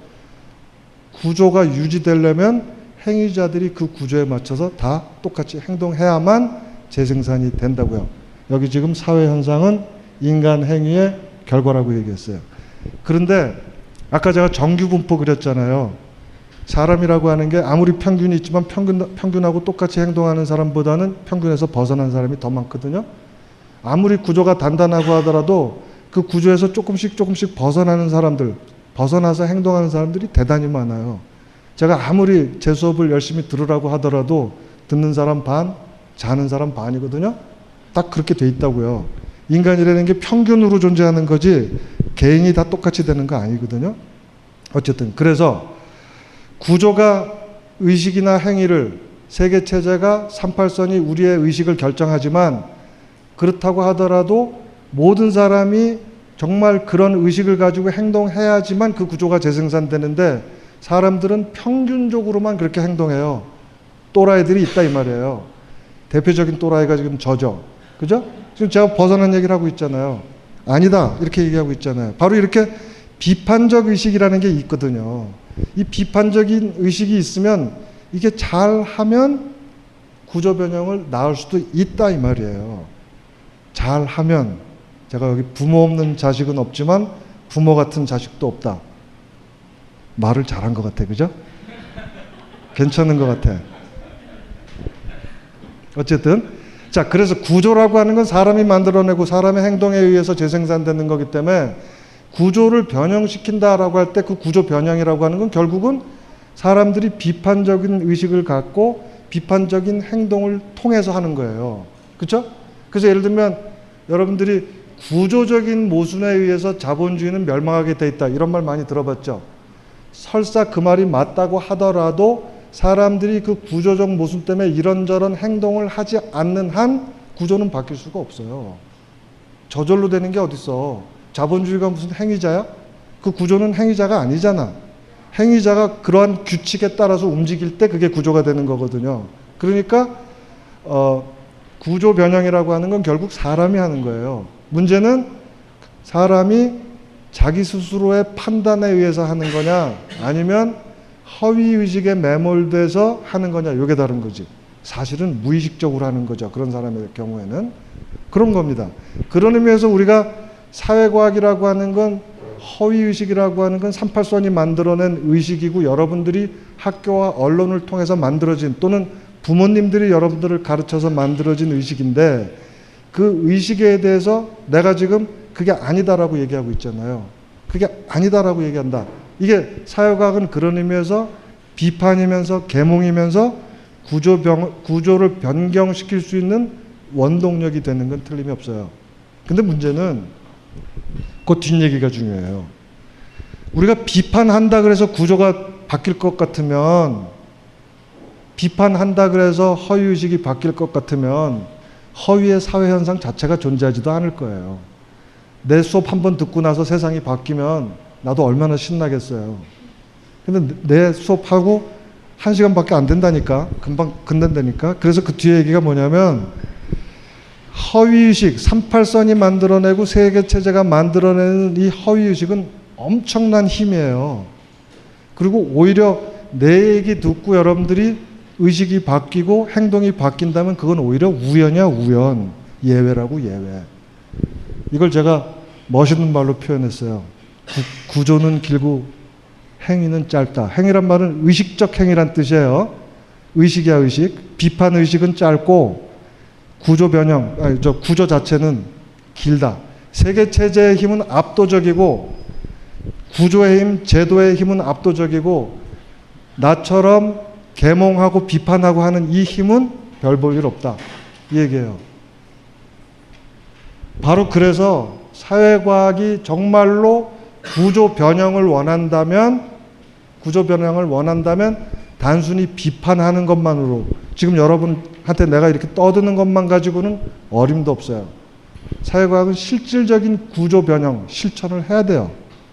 Speaker 4: 구조가 유지되려면 행위자들이 그 구조에 맞춰서 다 똑같이 행동해야만 재생산이 된다고요. 여기 지금 사회현상은 인간 행위의 결과라고 얘기했어요. 그런데 아까 제가 정규분포 그렸잖아요. 사람이라고 하는 게 아무리 평균이 있지만 평균하고 똑같이 행동하는 사람보다는 평균에서 벗어난 사람이 더 많거든요. 아무리 구조가 단단하고 하더라도 그 구조에서 조금씩 벗어나는 사람들, 벗어나서 행동하는 사람들이 대단히 많아요. 제가 아무리 제 수업을 열심히 들으라고 하더라도 듣는 사람 반, 자는 사람 반이거든요. 딱 그렇게 돼 있다고요. 인간이라는 게 평균으로 존재하는 거지 개인이 다 똑같이 되는 거 아니거든요. 어쨌든 그래서 구조가 의식이나 행위를 세계체제가 38선이 우리의 의식을 결정하지만 그렇다고 하더라도 모든 사람이 정말 그런 의식을 가지고 행동해야지만 그 구조가 재생산되는데 사람들은 평균적으로만 그렇게 행동해요. 또라이들이 있다 이 말이에요. 대표적인 또라이가 지금 저죠. 그죠? 지금 제가 벗어난 얘기를 하고 있잖아요. 아니다 이렇게 얘기하고 있잖아요. 바로 이렇게 비판적 의식이라는 게 있거든요. 이 비판적인 의식이 있으면 이게 잘하면 구조 변형을 낳을 수도 있다 이 말이에요. 잘하면 제가 여기 부모 없는 자식은 없지만 부모 같은 자식도 없다. 말을 잘한 것 같아. 그죠? 괜찮은 것 같아. 어쨌든 자 그래서 구조라고 하는 건 사람이 만들어내고 사람의 행동에 의해서 재생산되는 거기 때문에 구조를 변형시킨다라고 할 때 그 구조 변형이라고 하는 건 결국은 사람들이 비판적인 의식을 갖고 비판적인 행동을 통해서 하는 거예요. 그렇죠? 그래서 예를 들면 여러분들이 구조적인 모순에 의해서 자본주의는 멸망하게 돼 있다. 이런 말 많이 들어봤죠? 설사 그 말이 맞다고 하더라도 사람들이 그 구조적 모순 때문에 이런저런 행동을 하지 않는 한 구조는 바뀔 수가 없어요. 저절로 되는 게 어딨어. 자본주의가 무슨 행위자야? 그 구조는 행위자가 아니잖아. 행위자가 그러한 규칙에 따라서 움직일 때 그게 구조가 되는 거거든요. 그러니까 구조 변형이라고 하는 건 결국 사람이 하는 거예요. 문제는 사람이 자기 스스로의 판단에 의해서 하는 거냐 아니면 허위의식에 매몰돼서 하는 거냐 이게 다른 거지. 사실은 무의식적으로 하는 거죠. 그런 사람의 경우에는. 그런 겁니다. 그런 의미에서 우리가 사회과학이라고 하는 건 허위의식이라고 하는 건 38선이 만들어낸 의식이고 여러분들이 학교와 언론을 통해서 만들어진 또는 부모님들이 여러분들을 가르쳐서 만들어진 의식인데 그 의식에 대해서 내가 지금 그게 아니다라고 얘기하고 있잖아요. 그게 아니다라고 얘기한다. 이게 사회과학은 그런 의미에서 비판이면서 계몽이면서 구조를 변경시킬 수 있는 원동력이 되는 건 틀림이 없어요. 근데 문제는 그 뒷얘기가 중요해요. 우리가 비판한다 그래서 구조가 바뀔 것 같으면 비판한다 그래서 허위의식이 바뀔 것 같으면 허위의 사회현상 자체가 존재하지도 않을 거예요. 내 수업 한 번 듣고 나서 세상이 바뀌면 나도 얼마나 신나겠어요. 근데 내 수업하고 1시간밖에 안 된다니까. 금방 끝난다니까. 그래서 그 뒤에 얘기가 뭐냐면 허위의식, 38선이 만들어내고 세계체제가 만들어내는 이 허위의식은 엄청난 힘이에요. 그리고 오히려 내 얘기 듣고 여러분들이 의식이 바뀌고 행동이 바뀐다면 그건 오히려 우연이야 우연. 예외라고 예외. 이걸 제가 멋있는 말로 표현했어요. 구조는 길고 행위는 짧다. 행위란 말은 의식적 행위란 뜻이에요. 의식이야 의식. 비판 의식은 짧고 구조 변형, 구조 자체는 길다. 세계 체제의 힘은 압도적이고 구조의 힘, 제도의 힘은 압도적이고 나처럼 계몽하고 비판하고 하는 이 힘은 별 볼 일 없다. 이 얘기예요. 바로 그래서 사회과학이 정말로 구조 변형을 원한다면 단순히 비판하는 것만으로, 지금 여러분한테 내가 이렇게 떠드는 것만 가지고는 어림도 없어요. 사회과학은 실질적인 구조 변형 실천을 해야 돼요.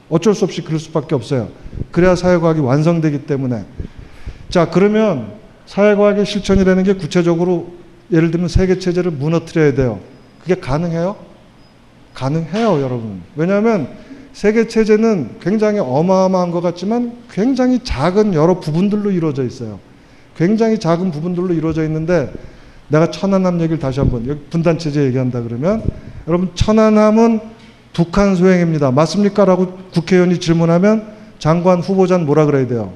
Speaker 4: 어쩔 수 없이 그럴 수밖에 없어요. 그래야 사회과학이 완성되기 때문에. 자, 그러면 사회과학의 실천이라는 게 구체적으로 예를 들면 세계체제를 무너뜨려야 돼요. 그게 가능해요? 가능해요, 여러분. 왜냐하면 세계체제는 굉장히 어마어마한 것 같지만 굉장히 작은 여러 부분들로 이루어져 있어요. 굉장히 작은 부분들로 이루어져 있는데, 내가 천안함 얘기를 다시 한번, 여기 분단체제 얘기한다 그러면, 여러분 천안함은 북한 소행입니다. 맞습니까? 라고 국회의원이 질문하면 장관 후보자는 뭐라 그래야 돼요?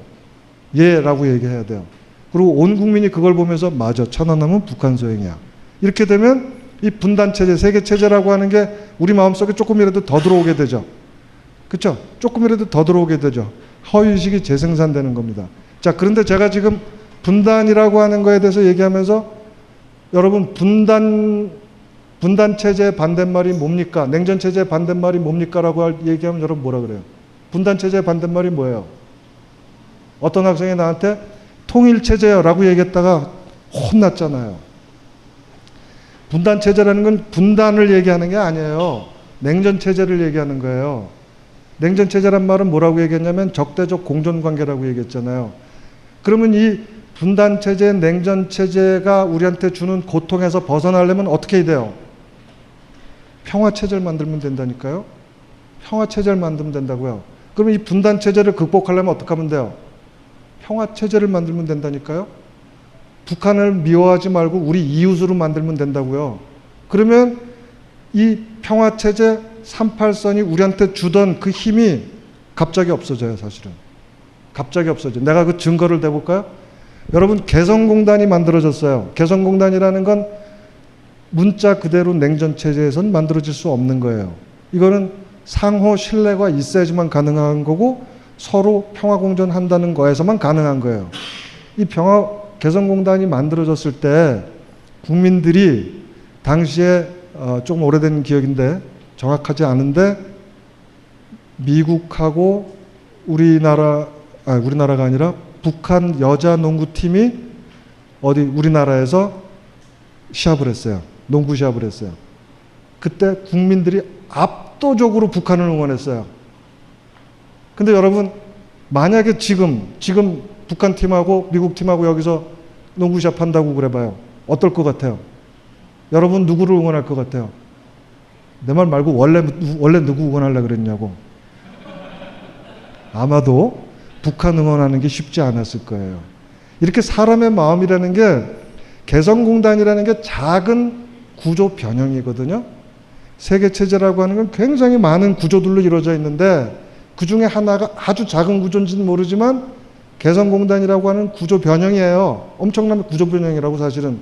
Speaker 4: 예 라고 얘기해야 돼요. 그리고 온 국민이 그걸 보면서 맞아, 천안함은 북한 소행이야. 이렇게 되면 이 분단체제, 세계체제라고 하는 게 우리 마음속에 조금이라도 더 들어오게 되죠. 그렇죠? 조금이라도 더 들어오게 되죠. 허위의식이 재생산되는 겁니다. 자, 그런데 제가 지금 분단이라고 하는 거에 대해서 얘기하면서 여러분 분단체제의 반대말이 뭡니까? 냉전체제의 반대말이 뭡니까? 라고 얘기하면 여러분 뭐라 그래요? 분단체제의 반대말이 뭐예요? 어떤 학생이 나한테 통일체제요 라고 얘기했다가 혼났잖아요. 분단체제라는 건 분단을 얘기하는 게 아니에요. 냉전체제를 얘기하는 거예요. 냉전체제란 말은 뭐라고 얘기했냐면 적대적 공존관계라고 얘기했잖아요. 그러면 이 분단체제, 냉전체제가 우리한테 주는 고통에서 벗어나려면 어떻게 해야 돼요? 평화체제를 만들면 된다니까요. 평화체제를 만들면 된다고요. 그러면 이 분단체제를 극복하려면 어떻게 하면 돼요? 평화체제를 만들면 된다니까요. 북한을 미워하지 말고 우리 이웃으로 만들면 된다고요. 그러면 이 평화체제 38선이 우리한테 주던 그 힘이 갑자기 없어져요, 사실은. 갑자기 없어져요. 내가 그 증거를 대볼까요? 여러분, 개성공단이 만들어졌어요. 개성공단이라는 건 문자 그대로 냉전체제에서는 만들어질 수 없는 거예요. 이거는 상호 신뢰가 있어야지만 가능한 거고 서로 평화공존한다는 거에서만 가능한 거예요. 이 개성공단이 만들어졌을 때 국민들이 당시에 조금 오래된 기억인데 정확하지 않은데 미국하고 우리나라가 아니라 북한 여자 농구팀이 우리나라에서 시합을 했어요. 농구 시합을 했어요. 그때 국민들이 압도적으로 북한을 응원했어요. 근데 여러분, 만약에 지금 북한 팀하고 미국 팀하고 여기서 농구 시합 한다고 그래봐요. 어떨 것 같아요? 여러분 누구를 응원할 것 같아요? 내 말 말고 원래 누구 응원하려고 그랬냐고. 아마도 북한 응원하는 게 쉽지 않았을 거예요. 이렇게 사람의 마음이라는 게, 개성공단이라는 게 작은 구조 변형이거든요. 세계체제라고 하는 건 굉장히 많은 구조들로 이루어져 있는데 그 중에 하나가 아주 작은 구조인지는 모르지만 개성공단이라고 하는 구조 변형이에요. 엄청난 구조 변형이라고 사실은.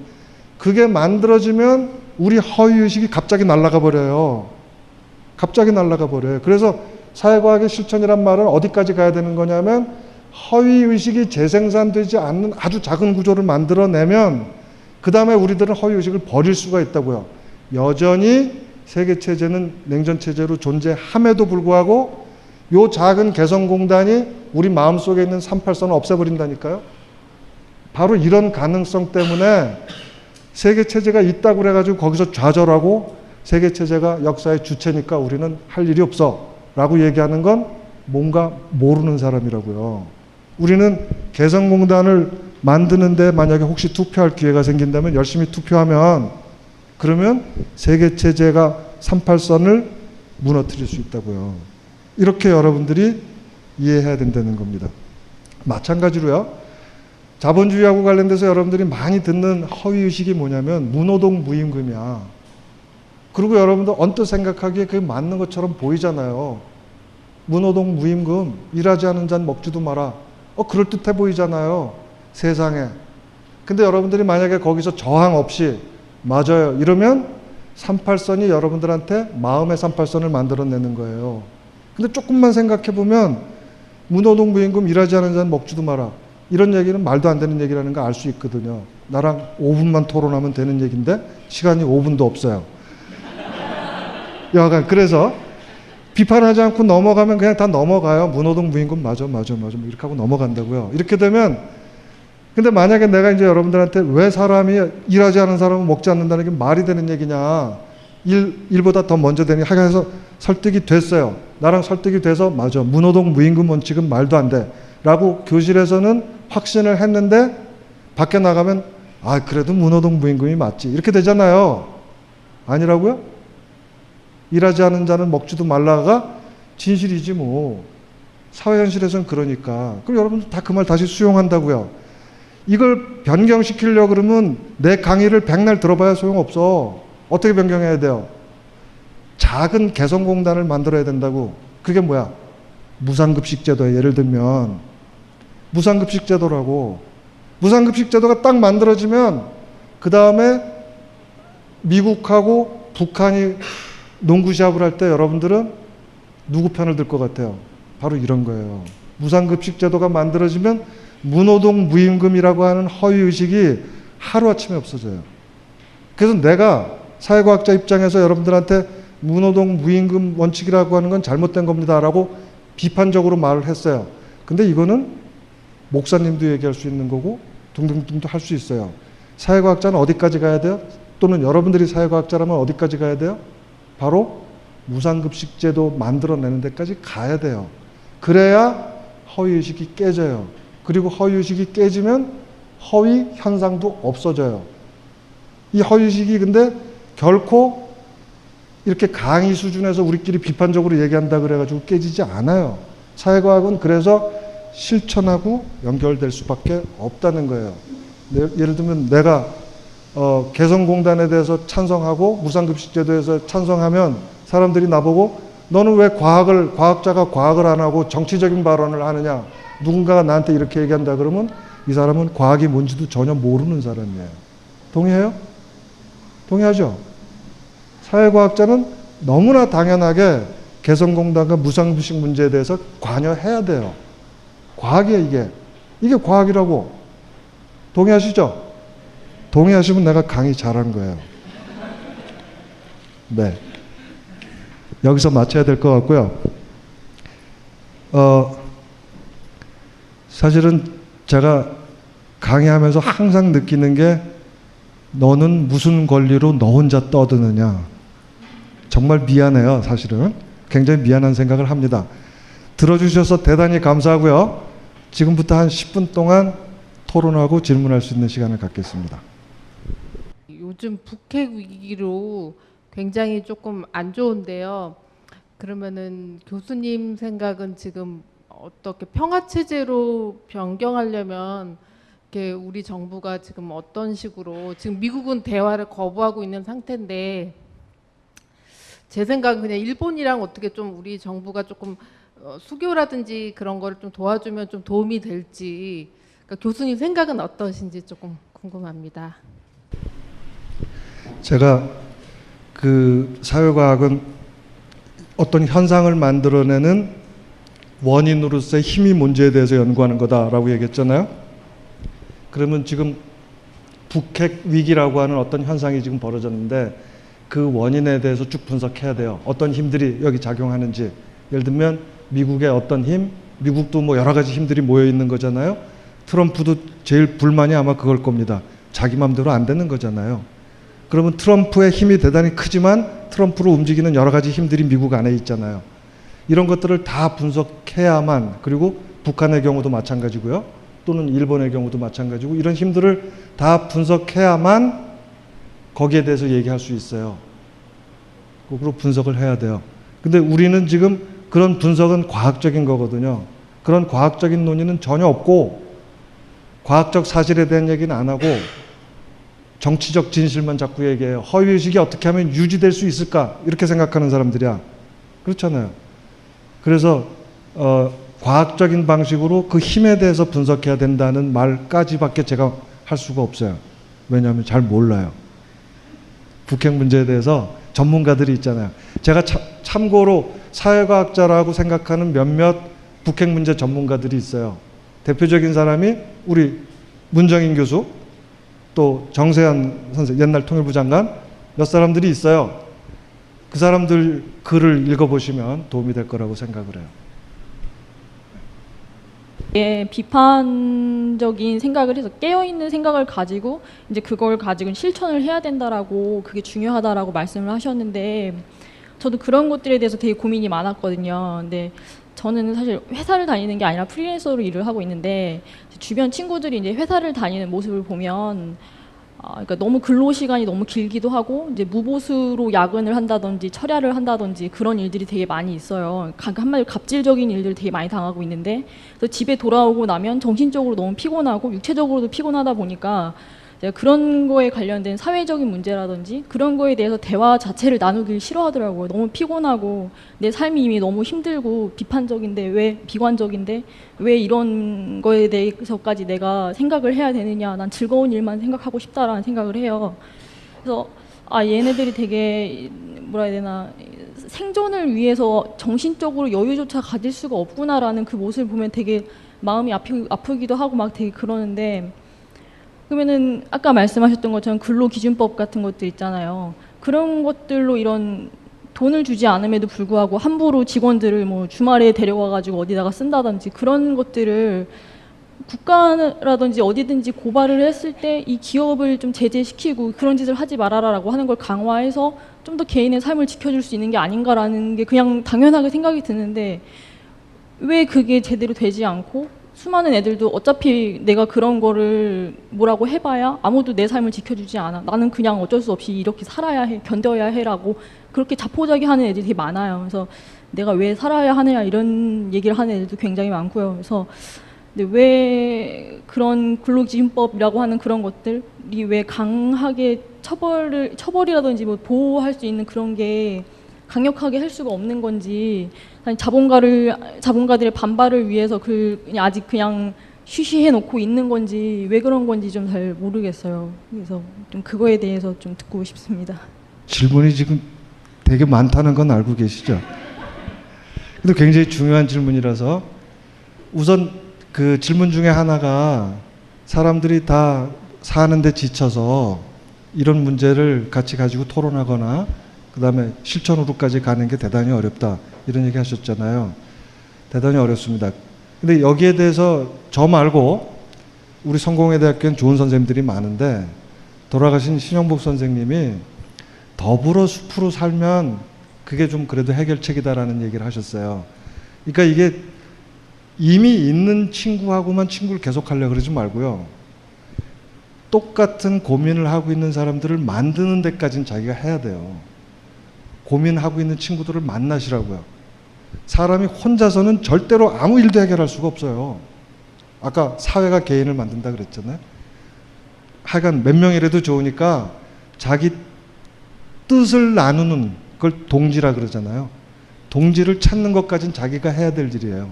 Speaker 4: 그게 만들어지면 우리 허위의식이 갑자기 날아가 버려요. 갑자기 날아가 버려요. 그래서 사회과학의 실천이란 말은 어디까지 가야 되는 거냐면 허위의식이 재생산되지 않는 아주 작은 구조를 만들어내면 그 다음에 우리들은 허위의식을 버릴 수가 있다고요. 여전히 세계체제는 냉전체제로 존재함에도 불구하고 요 작은 개성공단이 우리 마음속에 있는 38선을 없애버린다니까요. 바로 이런 가능성 때문에 세계체제가 있다고 그래가지고 거기서 좌절하고 세계체제가 역사의 주체니까 우리는 할 일이 없어 라고 얘기하는 건 뭔가 모르는 사람이라고요. 우리는 개성공단을 만드는데 만약에 혹시 투표할 기회가 생긴다면 열심히 투표하면 그러면 세계체제가 38선을 무너뜨릴 수 있다고요. 이렇게 여러분들이 이해해야 된다는 겁니다. 마찬가지로요. 자본주의하고 관련돼서 여러분들이 많이 듣는 허위의식이 뭐냐면 무노동 무임금이야. 그리고 여러분들 언뜻 생각하기에 그게 맞는 것처럼 보이잖아요. 무노동 무임금, 일하지 않은 잔 먹지도 마라. 그럴듯해 보이잖아요. 세상에. 근데 여러분들이 만약에 거기서 저항 없이 맞아요 이러면 38선이 여러분들한테 마음의 38선을 만들어내는 거예요. 근데 조금만 생각해 보면 무노동 무임금, 일하지 않은 잔 먹지도 마라. 이런 얘기는 말도 안 되는 얘기라는 거 알 수 있거든요. 나랑 5분만 토론하면 되는 얘기인데 시간이 5분도 없어요. 여하간 그래서 비판하지 않고 넘어가면 그냥 다 넘어가요. 문호동 부인금 맞아 뭐 이렇게 하고 넘어간다고요. 이렇게 되면 근데 만약에 내가 이제 여러분들한테 왜 사람이 일하지 않은 사람은 먹지 않는다는 게 말이 되는 얘기냐, 일보다 더 먼저 되니 하게 해서 설득이 됐어요. 나랑 설득이 돼서 맞아 문호동 무임금 원칙은 말도 안 돼 라고 교실에서는 확신을 했는데 밖에 나가면 아 그래도 문호동 무임금이 맞지 이렇게 되잖아요. 아니라고요? 일하지 않은 자는 먹지도 말라가 진실이지 뭐. 사회 현실에서는 그러니까. 그럼 여러분들 다 그 말 다시 수용한다고요. 이걸 변경시키려고 그러면 내 강의를 백날 들어봐야 소용없어. 어떻게 변경해야 돼요? 작은 개성공단을 만들어야 된다고. 그게 뭐야? 무상급식 제도에 예를 들면 무상급식 제도라고. 무상급식 제도가 딱 만들어지면 그 다음에 미국하고 북한이 농구 시합을 할 때 여러분들은 누구 편을 들 것 같아요? 바로 이런 거예요. 무상급식 제도가 만들어지면 문호동 무임금이라고 하는 허위의식이 하루아침에 없어져요. 그래서 내가 사회과학자 입장에서 여러분들한테 문호동 무임금 원칙이라고 하는 건 잘못된 겁니다 라고 비판적으로 말을 했어요. 근데 이거는 목사님도 얘기할 수 있는 거고 등등등도 할 수 있어요. 사회과학자는 어디까지 가야 돼요? 또는 여러분들이 사회과학자라면 어디까지 가야 돼요? 바로 무상급식 제도 만들어내는 데까지 가야 돼요. 그래야 허위의식이 깨져요. 그리고 허위의식이 깨지면 허위 현상도 없어져요. 이 허위의식이 근데 결코 이렇게 강의 수준에서 우리끼리 비판적으로 얘기한다 그래가지고 깨지지 않아요. 사회과학은 그래서 실천하고 연결될 수밖에 없다는 거예요. 예를 들면 내가 개성공단에 대해서 찬성하고 무상급식 제도에서 찬성하면 사람들이 나보고 너는 왜 과학자가 과학을 안 하고 정치적인 발언을 하느냐. 누군가가 나한테 이렇게 얘기한다 그러면 이 사람은 과학이 뭔지도 전혀 모르는 사람이에요. 동의해요? 동의하죠? 사회과학자는 너무나 당연하게 개성공단과 무상급식 문제에 대해서 관여해야 돼요. 과학이에요, 이게. 이게 과학이라고. 동의하시죠? 동의하시면 내가 강의 잘한 거예요. 네. 여기서 마쳐야 될 것 같고요. 사실은 제가 강의하면서 항상 느끼는 게 너는 무슨 권리로 너 혼자 떠드느냐. 정말 미안해요, 사실은. 굉장히 미안한 생각을 합니다. 들어주셔서 대단히 감사하고요. 지금부터 한 10분 동안 토론하고 질문할 수 있는 시간을 갖겠습니다.
Speaker 5: 요즘 북핵 위기로 굉장히 조금 안 좋은데요. 그러면은 교수님 생각은 지금 어떻게 평화 체제로 변경하려면 이렇게 우리 정부가 지금 어떤 식으로 지금 미국은 대화를 거부하고 있는 상태인데 제 생각은 그냥 일본이랑 어떻게 좀 우리 정부가 조금 수교라든지 그런 거를 좀 도와주면 좀 도움이 될지 그러니까 교수님 생각은 어떠신지 조금 궁금합니다.
Speaker 4: 제가 그 사회과학은 어떤 현상을 만들어내는 원인으로서의 힘이 문제에 대해서 연구하는 거다라고 얘기했잖아요. 그러면 지금 북핵 위기라고 하는 어떤 현상이 지금 벌어졌는데 그 원인에 대해서 쭉 분석해야 돼요. 어떤 힘들이 여기 작용하는지. 예를 들면 미국의 어떤 힘, 미국도 뭐 여러 가지 힘들이 모여 있는 거잖아요. 트럼프도 제일 불만이 아마 그걸 겁니다. 자기 맘대로 안 되는 거잖아요. 그러면 트럼프의 힘이 대단히 크지만 트럼프로 움직이는 여러 가지 힘들이 미국 안에 있잖아요. 이런 것들을 다 분석해야만, 그리고 북한의 경우도 마찬가지고요. 또는 일본의 경우도 마찬가지고, 이런 힘들을 다 분석해야만 거기에 대해서 얘기할 수 있어요. 그리고 분석을 해야 돼요. 근데 우리는 지금 그런 분석은 과학적인 거거든요. 그런 과학적인 논의는 전혀 없고 과학적 사실에 대한 얘기는 안 하고 정치적 진실만 자꾸 얘기해요. 허위의식이 어떻게 하면 유지될 수 있을까? 이렇게 생각하는 사람들이야. 그렇잖아요. 그래서 과학적인 방식으로 그 힘에 대해서 분석해야 된다는 말까지밖에 제가 할 수가 없어요. 왜냐하면 잘 몰라요. 북핵 문제에 대해서 전문가들이 있잖아요. 제가 참고로 사회과학자라고 생각하는 몇몇 북핵 문제 전문가들이 있어요. 대표적인 사람이 우리 문정인 교수, 또 정세현 선생, 옛날 통일부 장관, 몇 사람들이 있어요. 그 사람들 글을 읽어보시면 도움이 될 거라고 생각을 해요.
Speaker 6: 예, 비판적인 생각을 해서 깨어있는 생각을 가지고 이제 그걸 가지고 실천을 해야 된다라고, 그게 중요하다라고 말씀을 하셨는데, 저도 그런 것들에 대해서 되게 고민이 많았거든요. 근데 저는 사실 회사를 다니는 게 아니라 프리랜서로 일을 하고 있는데, 주변 친구들이 이제 회사를 다니는 모습을 보면 그러니까 너무 근로 시간이 너무 길기도 하고, 이제 무보수로 야근을 한다든지 철야를 한다든지 그런 일들이 되게 많이 있어요. 한마디로 갑질적인 일들을 되게 많이 당하고 있는데, 그래서 집에 돌아오고 나면 정신적으로 너무 피곤하고 육체적으로도 피곤하다 보니까 제가 그런 거에 관련된 사회적인 문제라든지 그런 거에 대해서 대화 자체를 나누길 싫어하더라고요. 너무 피곤하고 내 삶이 이미 너무 힘들고 비관적인데 왜 이런 거에 대해서까지 내가 생각을 해야 되느냐, 난 즐거운 일만 생각하고 싶다라는 생각을 해요. 그래서 얘네들이 되게 뭐라 해야 되나, 생존을 위해서 정신적으로 여유조차 가질 수가 없구나라는 그 모습을 보면 되게 마음이 아프기도 하고 막 되게 그러는데, 그러면은 아까 말씀하셨던 것처럼 근로기준법 같은 것들 있잖아요. 그런 것들로 이런 돈을 주지 않음에도 불구하고 함부로 직원들을 뭐 주말에 데려와가지고 어디다가 쓴다든지 그런 것들을 국가라든지 어디든지 고발을 했을 때 이 기업을 좀 제재시키고 그런 짓을 하지 말아라라고 하는 걸 강화해서 좀 더 개인의 삶을 지켜줄 수 있는 게 아닌가라는 게 그냥 당연하게 생각이 드는데, 왜 그게 제대로 되지 않고 수많은 애들도 어차피 내가 그런 거를 뭐라고 해봐야 아무도 내 삶을 지켜주지 않아, 나는 그냥 어쩔 수 없이 이렇게 살아야 해, 견뎌야 해라고 그렇게 자포자기 하는 애들이 되게 많아요. 그래서 내가 왜 살아야 하느냐 이런 얘기를 하는 애들도 굉장히 많고요. 그래서 근데 왜 그런 근로기준법이라고 하는 그런 것들이 왜 강하게 처벌이라든지 뭐 보호할 수 있는 그런 게 강력하게 할 수가 없는 건지, 아니 자본가들의 반발을 위해서 그냥 아직 그냥 쉬쉬해 놓고 있는 건지, 왜 그런 건지 좀 잘 모르겠어요. 그래서 좀 그거에 대해서 좀 듣고 싶습니다.
Speaker 4: 질문이 지금 되게 많다는 건 알고 계시죠? 근데 굉장히 중요한 질문이라서, 우선 그 질문 중에 하나가 사람들이 다 사는데 지쳐서 이런 문제를 같이 가지고 토론하거나 그 다음에 실천으로까지 가는 게 대단히 어렵다, 이런 얘기 하셨잖아요. 대단히 어렵습니다. 근데 여기에 대해서 저 말고 우리 성공회대학교엔 좋은 선생님들이 많은데, 돌아가신 신영복 선생님이 더불어 숲으로 살면 그게 좀 그래도 해결책이다라는 얘기를 하셨어요. 그러니까 이게 이미 있는 친구하고만 친구를 계속하려고 그러지 말고요, 똑같은 고민을 하고 있는 사람들을 만드는 데까지는 자기가 해야 돼요. 고민하고 있는 친구들을 만나시라고요. 사람이 혼자서는 절대로 아무 일도 해결할 수가 없어요. 아까 사회가 개인을 만든다 그랬잖아요. 하여간 몇 명이라도 좋으니까 자기 뜻을 나누는 걸 동지라 그러잖아요. 동지를 찾는 것까지는 자기가 해야 될 일이에요.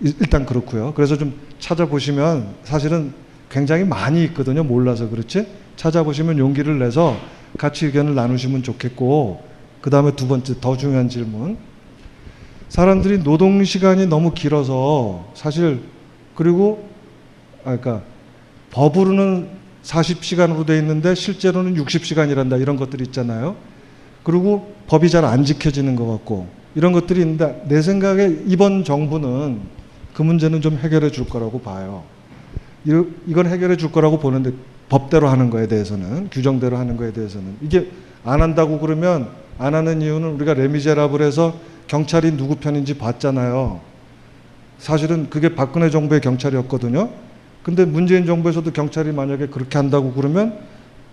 Speaker 4: 일단 그렇고요. 그래서 좀 찾아보시면 사실은 굉장히 많이 있거든요. 몰라서 그렇지. 찾아보시면 용기를 내서 같이 의견을 나누시면 좋겠고, 그 다음에 두 번째 더 중요한 질문, 사람들이 노동시간이 너무 길어서 사실, 그리고 그러니까 법으로는 40시간으로 돼 있는데 실제로는 60시간이란다, 이런 것들이 있잖아요. 그리고 법이 잘 안 지켜지는 것 같고 이런 것들이 있는데, 내 생각에 이번 정부는 그 문제는 좀 해결해 줄 거라고 봐요. 이건 해결해 줄 거라고 보는데, 법대로 하는 거에 대해서는, 규정대로 하는 거에 대해서는. 이게 안 한다고 그러면, 안 하는 이유는 우리가 레미제라블에서 경찰이 누구 편인지 봤잖아요. 사실은 그게 박근혜 정부의 경찰이었거든요. 근데 문재인 정부에서도 경찰이 만약에 그렇게 한다고 그러면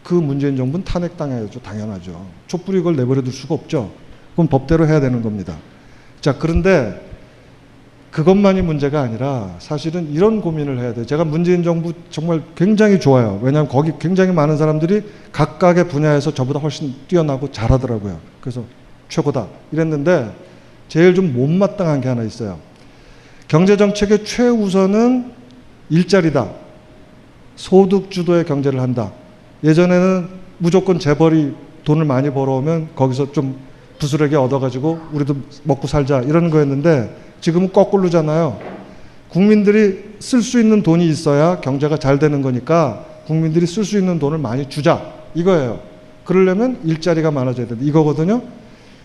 Speaker 4: 그 문재인 정부는 탄핵당해야죠. 당연하죠. 촛불이 그걸 내버려둘 수가 없죠. 그건 법대로 해야 되는 겁니다. 자, 그런데 그것만이 문제가 아니라 사실은 이런 고민을 해야 돼요. 제가 문재인 정부 정말 굉장히 좋아요. 왜냐하면 거기 굉장히 많은 사람들이 각각의 분야에서 저보다 훨씬 뛰어나고 잘하더라고요. 그래서 최고다 이랬는데, 제일 좀 못마땅한 게 하나 있어요. 경제정책의 최우선은 일자리다. 소득 주도의 경제를 한다. 예전에는 무조건 재벌이 돈을 많이 벌어오면 거기서 좀 부스러기 얻어가지고 우리도 먹고 살자, 이러는 거였는데, 지금은 거꾸로잖아요. 국민들이 쓸 수 있는 돈이 있어야 경제가 잘 되는 거니까 국민들이 쓸 수 있는 돈을 많이 주자, 이거예요. 그러려면 일자리가 많아져야 된다, 이거거든요.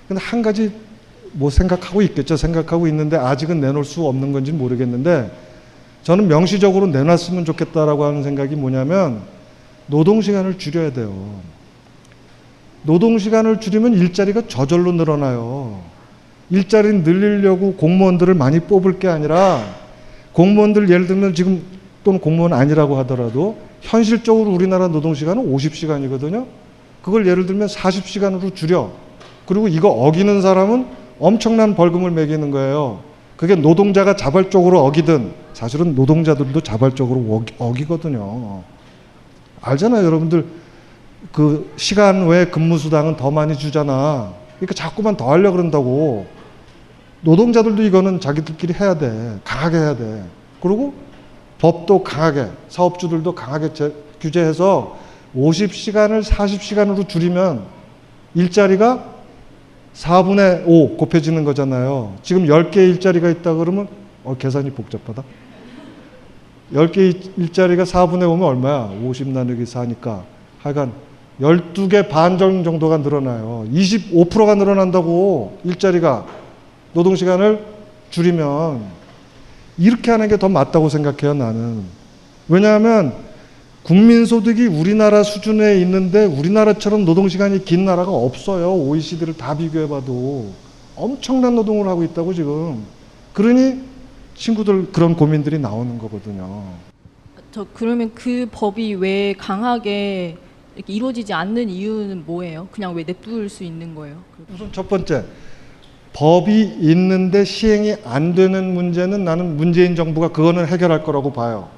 Speaker 4: 근데 한 가지 뭐 생각하고 있겠죠. 생각하고 있는데 아직은 내놓을 수 없는 건지 모르겠는데 저는 명시적으로 내놨으면 좋겠다라고 하는 생각이 뭐냐면 노동시간을 줄여야 돼요. 노동시간을 줄이면 일자리가 저절로 늘어나요. 일자리 늘리려고 공무원들을 많이 뽑을 게 아니라 공무원들 예를 들면 지금 또는 공무원 아니라고 하더라도 현실적으로 우리나라 노동시간은 50시간이거든요. 그걸 예를 들면 40시간으로 줄여. 그리고 이거 어기는 사람은 엄청난 벌금을 매기는 거예요. 그게 노동자가 자발적으로 어기든 사실은 노동자들도 자발적으로 어기거든요. 알잖아요. 여러분들 그 시간 외 근무수당은 더 많이 주잖아. 그러니까 자꾸만 더 하려고 그런다고. 노동자들도 이거는 자기들끼리 해야 돼. 강하게 해야 돼. 그리고 법도 강하게, 사업주들도 강하게 규제해서 50시간을 40시간으로 줄이면 일자리가 4분의 5 곱해지는 거잖아요. 지금 10개 일자리가 있다 그러면 계산이 복잡하다. 10개 일자리가 4분의 5면 얼마야? 50 나누기 4니까 하여간 12개 반 정도가 늘어나요. 25%가 늘어난다고 일자리가 노동시간을 줄이면 이렇게 하는 게 더 맞다고 생각해요 나는. 왜냐하면 국민소득이 우리나라 수준에 있는데 우리나라처럼 노동시간이 긴 나라가 없어요. OECD를 다 비교해봐도 엄청난 노동을 하고 있다고 지금. 그러니 친구들 그런 고민들이 나오는 거거든요.
Speaker 6: 저 그러면 그 법이 왜 강하게 이렇게 이루어지지 않는 이유는 뭐예요? 그냥 왜 냅둘 수 있는 거예요?
Speaker 4: 우선 첫 번째, 법이 있는데 시행이 안 되는 문제는 나는 문재인 정부가 그거는 해결할 거라고 봐요.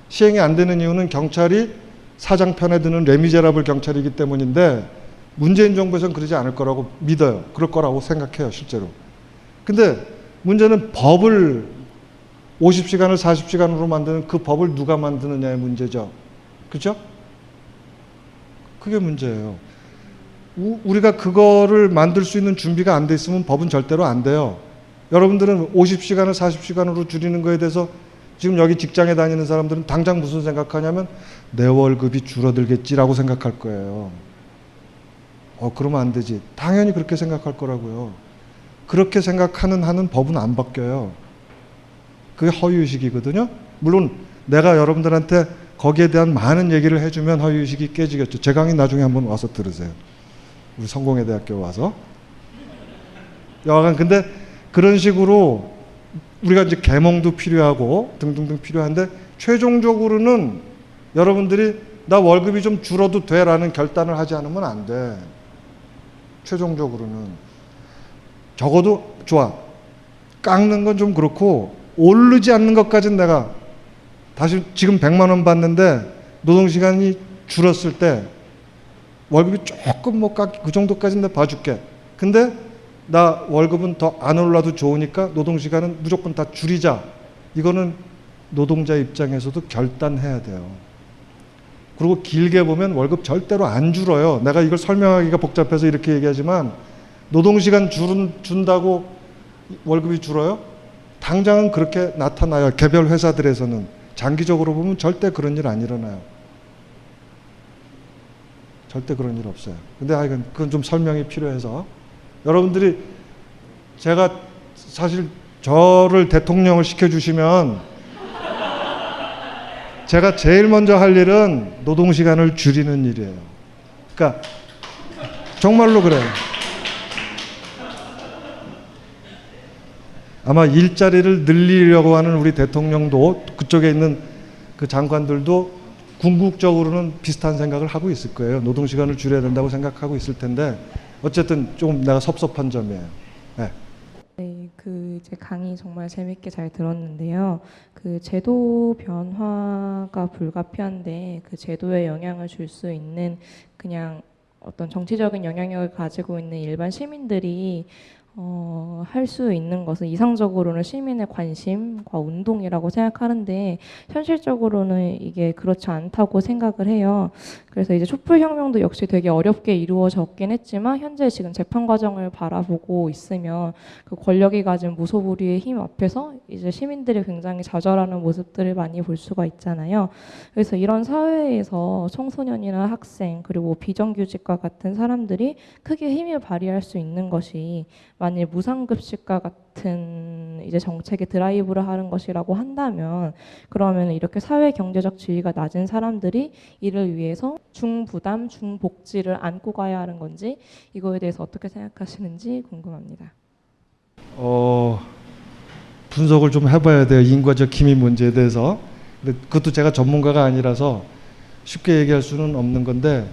Speaker 4: 시행이 안 되는 이유는 경찰이 사장 편에 드는 레미제라블 경찰이기 때문인데 문재인 정부에서는 그러지 않을 거라고 믿어요. 그럴 거라고 생각해요, 실제로. 근데 문제는 법을 50시간을 40시간으로 만드는 그 법을 누가 만드느냐의 문제죠. 그렇죠? 그게 문제예요. 우리가 그거를 만들 수 있는 준비가 안 돼 있으면 법은 절대로 안 돼요. 여러분들은 50시간을 40시간으로 줄이는 거에 대해서 지금 여기 직장에 다니는 사람들은 당장 무슨 생각하냐면 내 월급이 줄어들겠지라고 생각할 거예요. 그러면 안 되지. 당연히 그렇게 생각할 거라고요. 그렇게 생각하는 한은 법은 안 바뀌어요. 그게 허위의식이거든요. 물론 내가 여러분들한테 거기에 대한 많은 얘기를 해주면 허위의식이 깨지겠죠. 제 강의 나중에 한번 와서 들으세요. 우리 성공회대학교 와서. 여하간 근데 그런 식으로 우리가 이제 계몽도 필요하고 등등등 필요한데 최종적으로는 여러분들이 나 월급이 좀 줄어도 돼라는 결단을 하지 않으면 안 돼. 최종적으로는. 적어도 좋아. 깎는 건 좀 그렇고 오르지 않는 것까지는 내가 다시 지금 100만 원 받는데 노동시간이 줄었을 때 월급이 조금 뭐 그 정도까지는 내가 봐줄게. 근데 나 월급은 더 안 올라도 좋으니까 노동시간은 무조건 다 줄이자. 이거는 노동자 입장에서도 결단해야 돼요. 그리고 길게 보면 월급 절대로 안 줄어요. 내가 이걸 설명하기가 복잡해서 이렇게 얘기하지만 노동시간 준다고 월급이 줄어요? 당장은 그렇게 나타나요. 개별 회사들에서는. 장기적으로 보면 절대 그런 일 안 일어나요. 절대 그런 일 없어요. 근데 하여간 그건 좀 설명이 필요해서 여러분들이 제가 사실 저를 대통령을 시켜주시면 제가 제일 먼저 할 일은 노동시간을 줄이는 일이에요. 그러니까 정말로 그래요. 아마 일자리를 늘리려고 하는 우리 대통령도 그쪽에 있는 그 장관들도 궁극적으로는 비슷한 생각을 하고 있을 거예요. 노동시간을 줄여야 된다고 생각하고 있을 텐데 어쨌든 좀 내가 섭섭한 점이에요. 네.
Speaker 7: 네, 제 강의 정말 재밌게 잘 들었는데요. 그 제도 변화가 불가피한데 그 제도에 영향을 줄 수 있는 그냥 어떤 정치적인 영향력을 가지고 있는 일반 시민들이 할 수 있는 것은 이상적으로는 시민의 관심과 운동이라고 생각하는데 현실적으로는 이게 그렇지 않다고 생각을 해요. 그래서 이제 촛불혁명도 역시 되게 어렵게 이루어졌긴 했지만 현재 지금 재판 과정을 바라보고 있으면 그 권력이 가진 무소불위의 힘 앞에서 이제 시민들이 굉장히 좌절하는 모습들을 많이 볼 수가 있잖아요. 그래서 이런 사회에서 청소년이나 학생 그리고 비정규직과 같은 사람들이 크게 힘을 발휘할 수 있는 것이 만일 무상급식과 같은 이제 정책의 드라이브를 하는 것이라고 한다면 그러면 이렇게 사회 경제적 지위가 낮은 사람들이 이를 위해서 중부담, 중복지를 안고 가야 하는 건지 이거에 대해서 어떻게 생각하시는지 궁금합니다.
Speaker 4: 분석을 좀 해봐야 돼요. 인과적 힘의 문제에 대해서. 근데 그것도 제가 전문가가 아니라서 쉽게 얘기할 수는 없는 건데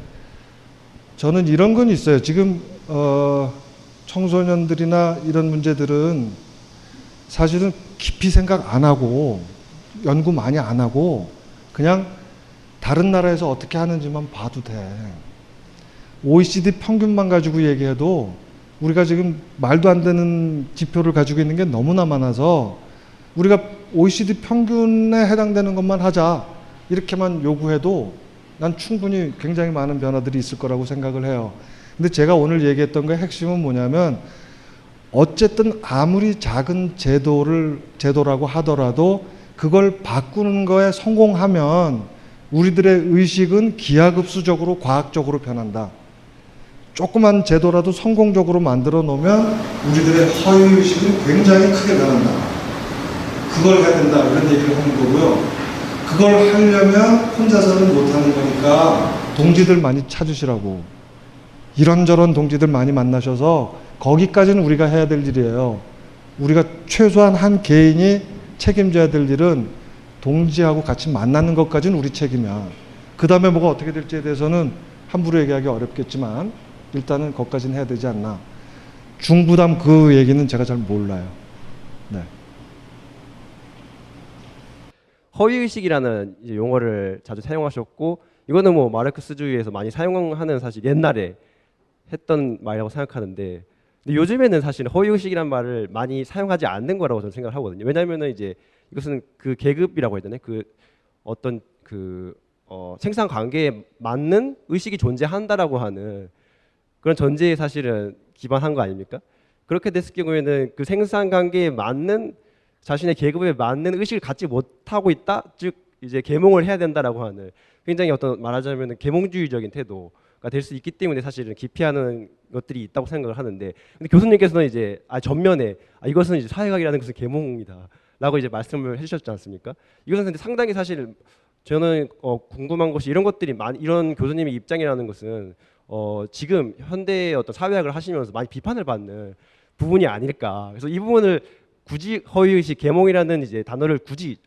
Speaker 4: 저는 이런 건 있어요. 지금 청소년들이나 이런 문제들은 사실은 깊이 생각 안 하고 연구 많이 안 하고 그냥 다른 나라에서 어떻게 하는지만 봐도 돼. OECD 평균만 가지고 얘기해도 우리가 지금 말도 안 되는 지표를 가지고 있는 게 너무나 많아서 우리가 OECD 평균에 해당되는 것만 하자 이렇게만 요구해도 난 충분히 굉장히 많은 변화들이 있을 거라고 생각을 해요. 근데 제가 오늘 얘기했던 거의 핵심은 뭐냐면 어쨌든 아무리 작은 제도라고 하더라도 그걸 바꾸는 거에 성공하면 우리들의 의식은 기하급수적으로 과학적으로 변한다. 조그만 제도라도 성공적으로 만들어 놓으면 우리들의 허위의식은 굉장히 크게 변한다. 그걸 해야 된다 이런 얘기를 하는 거고요. 그걸 하려면 혼자서는 못하는 거니까 동지들 많이 찾으시라고. 이런저런 동지들 많이 만나셔서 거기까지는 우리가 해야 될 일이에요. 우리가 최소한 한 개인이 책임져야 될 일은 동지하고 같이 만나는 것까지는 우리 책임이야. 그 다음에 뭐가 어떻게 될지에 대해서는 함부로 얘기하기 어렵겠지만 일단은 거기까지는 해야 되지 않나. 중부담 그 얘기는 제가 잘 몰라요. 네.
Speaker 8: 허위의식이라는 이제 용어를 자주 사용하셨고 이거는 뭐 마르크스주의에서 많이 사용하는 사실 옛날에 했던 말이라고 생각하는데 근데 요즘에는 사실 허위의식이라는 말을 많이 사용하지 않는 거라고 저는 생각을 하거든요. 왜냐하면은 이제 이것은 그 계급이라고 해야 되나 그 어떤 그 생산 관계에 맞는 의식이 존재한다라고 하는 그런 전제에 사실은 기반한 거 아닙니까? 그렇게 됐을 경우에는 그 생산 관계에 맞는 자신의 계급에 맞는 의식을 갖지 못하고 있다, 즉 이제 계몽을 해야 된다라고 하는 굉장히 어떤 말하자면 계몽주의적인 태도가 될 수 있기 때문에 사실은 기피하는 것들이 있다고 생각을 하는데, 근데 교수님께서는 이제 전면에 이것은 이제 사회학이라는 것은 계몽이다라고 이제 말씀을 해주셨지 않습니까? 이것은 근데 상당히 사실 저는 궁금한 것이 이런 것들이 이런 교수님의 입장이라는 것은 지금 현대의 어떤 사회학을 하시면서 많이 비판을 받는 부분이 아닐까. 그래서 이 부분을 굳이 허위의식, 계몽이라는 이제 단어를 굳이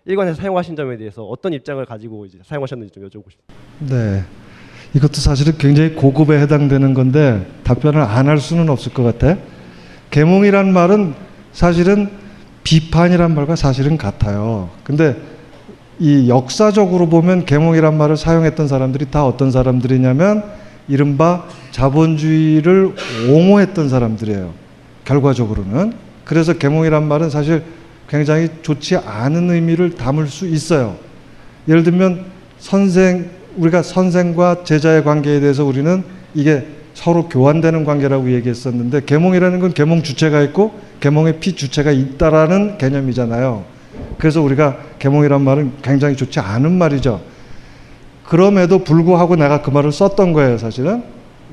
Speaker 8: 일관해서 사용하신 점에 대해서 어떤 입장을 가지고 이제 사용하셨는지 좀 여쭤보고 싶습니다.
Speaker 4: 네, 이것도 사실은 굉장히 고급에 해당되는 건데 답변을 안 할 수는 없을 것 같아. 계몽이란 말은 사실은 비판이란 말과 사실은 같아요. 근데 이 역사적으로 보면 계몽이란 말을 사용했던 사람들이 다 어떤 사람들이냐면 이른바 자본주의를 옹호했던 사람들이에요. 결과적으로는. 그래서 계몽이란 말은 사실 굉장히 좋지 않은 의미를 담을 수 있어요. 예를 들면 우리가 선생과 제자의 관계에 대해서 우리는 이게 서로 교환되는 관계라고 얘기했었는데, 계몽이라는 건 계몽 주체가 있고 계몽의 피주체가 있다라는 개념이잖아요. 그래서 우리가 계몽이란 말은 굉장히 좋지 않은 말이죠. 그럼에도 불구하고 내가 그 말을 썼던 거예요, 사실은.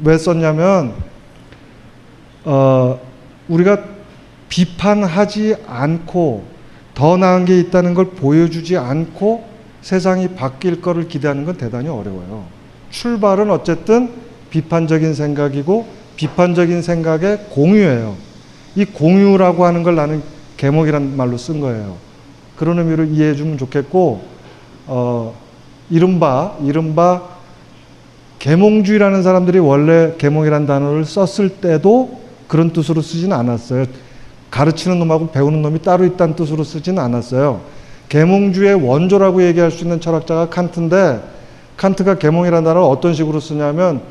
Speaker 4: 왜 썼냐면 우리가 비판하지 않고 더 나은 게 있다는 걸 보여주지 않고 세상이 바뀔 거를 기대하는 건 대단히 어려워요. 출발은 어쨌든 비판적인 생각이고 비판적인 생각의 공유예요. 이 공유라고 하는 걸 나는 계몽이라는 말로 쓴 거예요. 그런 의미로 이해해 주면 좋겠고, 이른바 계몽주의라는 사람들이 원래 계몽이라는 단어를 썼을 때도 그런 뜻으로 쓰지는 않았어요. 가르치는 놈하고 배우는 놈이 따로 있다는 뜻으로 쓰지는 않았어요. 계몽주의의 원조라고 얘기할 수 있는 철학자가 칸트인데, 칸트가 계몽이라는 단어를 어떤 식으로 쓰냐면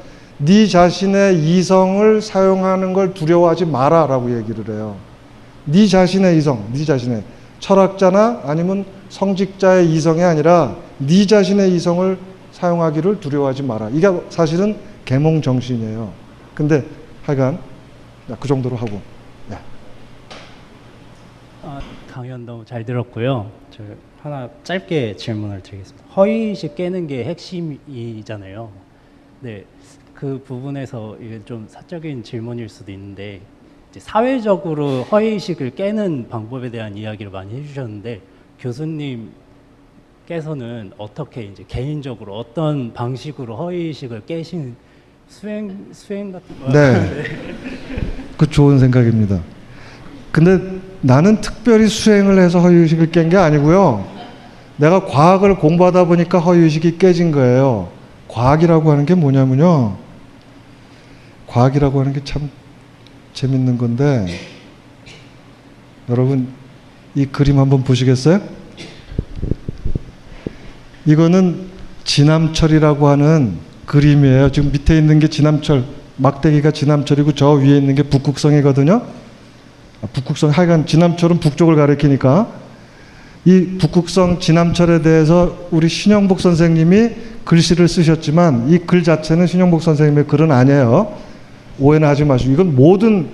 Speaker 4: 네 자신의 이성을 사용하는 걸 두려워하지 마라라고 얘기를 해요. 네 자신의 이성, 네 자신의 철학자나 아니면 성직자의 이성이 아니라 네 자신의 이성을 사용하기를 두려워하지 마라. 이게 사실은 계몽 정신이에요. 근데 하여간 그 정도로 하고. 네.
Speaker 9: 강연 너무 잘 들었고요. 저 하나 짧게 질문을 드리겠습니다. 허위의식 깨는 게 핵심이잖아요. 네, 그 부분에서 이게 좀 사적인 질문일 수도 있는데 이제 사회적으로 허위의식을 깨는 방법에 대한 이야기를 많이 해주셨는데 교수님께서는 어떻게 이제 개인적으로 어떤 방식으로 허위의식을 깨시는 수행 같은 거?
Speaker 4: 네, 그 좋은 생각입니다. 근데 나는 특별히 수행을 해서 허위의식을 깬 게 아니고요. 내가 과학을 공부하다 보니까 허위의식이 깨진 거예요. 과학이라고 하는 게 뭐냐면요. 과학이라고 하는 게 참 재밌는 건데 여러분 이 그림 한번 보시겠어요? 이거는 진암철이라고 하는 그림이에요. 지금 밑에 있는 게 진암철, 막대기가 진암철이고 저 위에 있는 게 북극성이거든요. 북극성, 하여간 진암철은 북쪽을 가리키니까 이 북극성 진암철에 대해서 우리 신영복 선생님이 글씨를 쓰셨지만 이 글 자체는 신영복 선생님의 글은 아니에요. 오해는 하지 마시고 이건 모든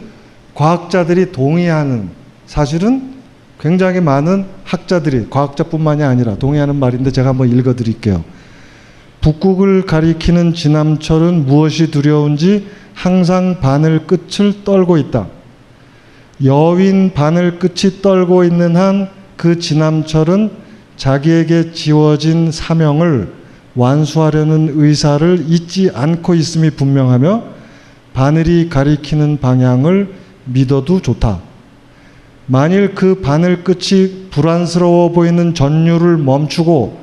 Speaker 4: 과학자들이 동의하는, 사실은 굉장히 많은 학자들이, 과학자뿐만이 아니라 동의하는 말인데 제가 한번 읽어드릴게요. 북극을 가리키는 진암철은 무엇이 두려운지 항상 바늘 끝을 떨고 있다. 여윈 바늘 끝이 떨고 있는 한 그 진암철은 자기에게 지워진 사명을 완수하려는 의사를 잊지 않고 있음이 분명하며 바늘이 가리키는 방향을 믿어도 좋다. 만일 그 바늘 끝이 불안스러워 보이는 전류를 멈추고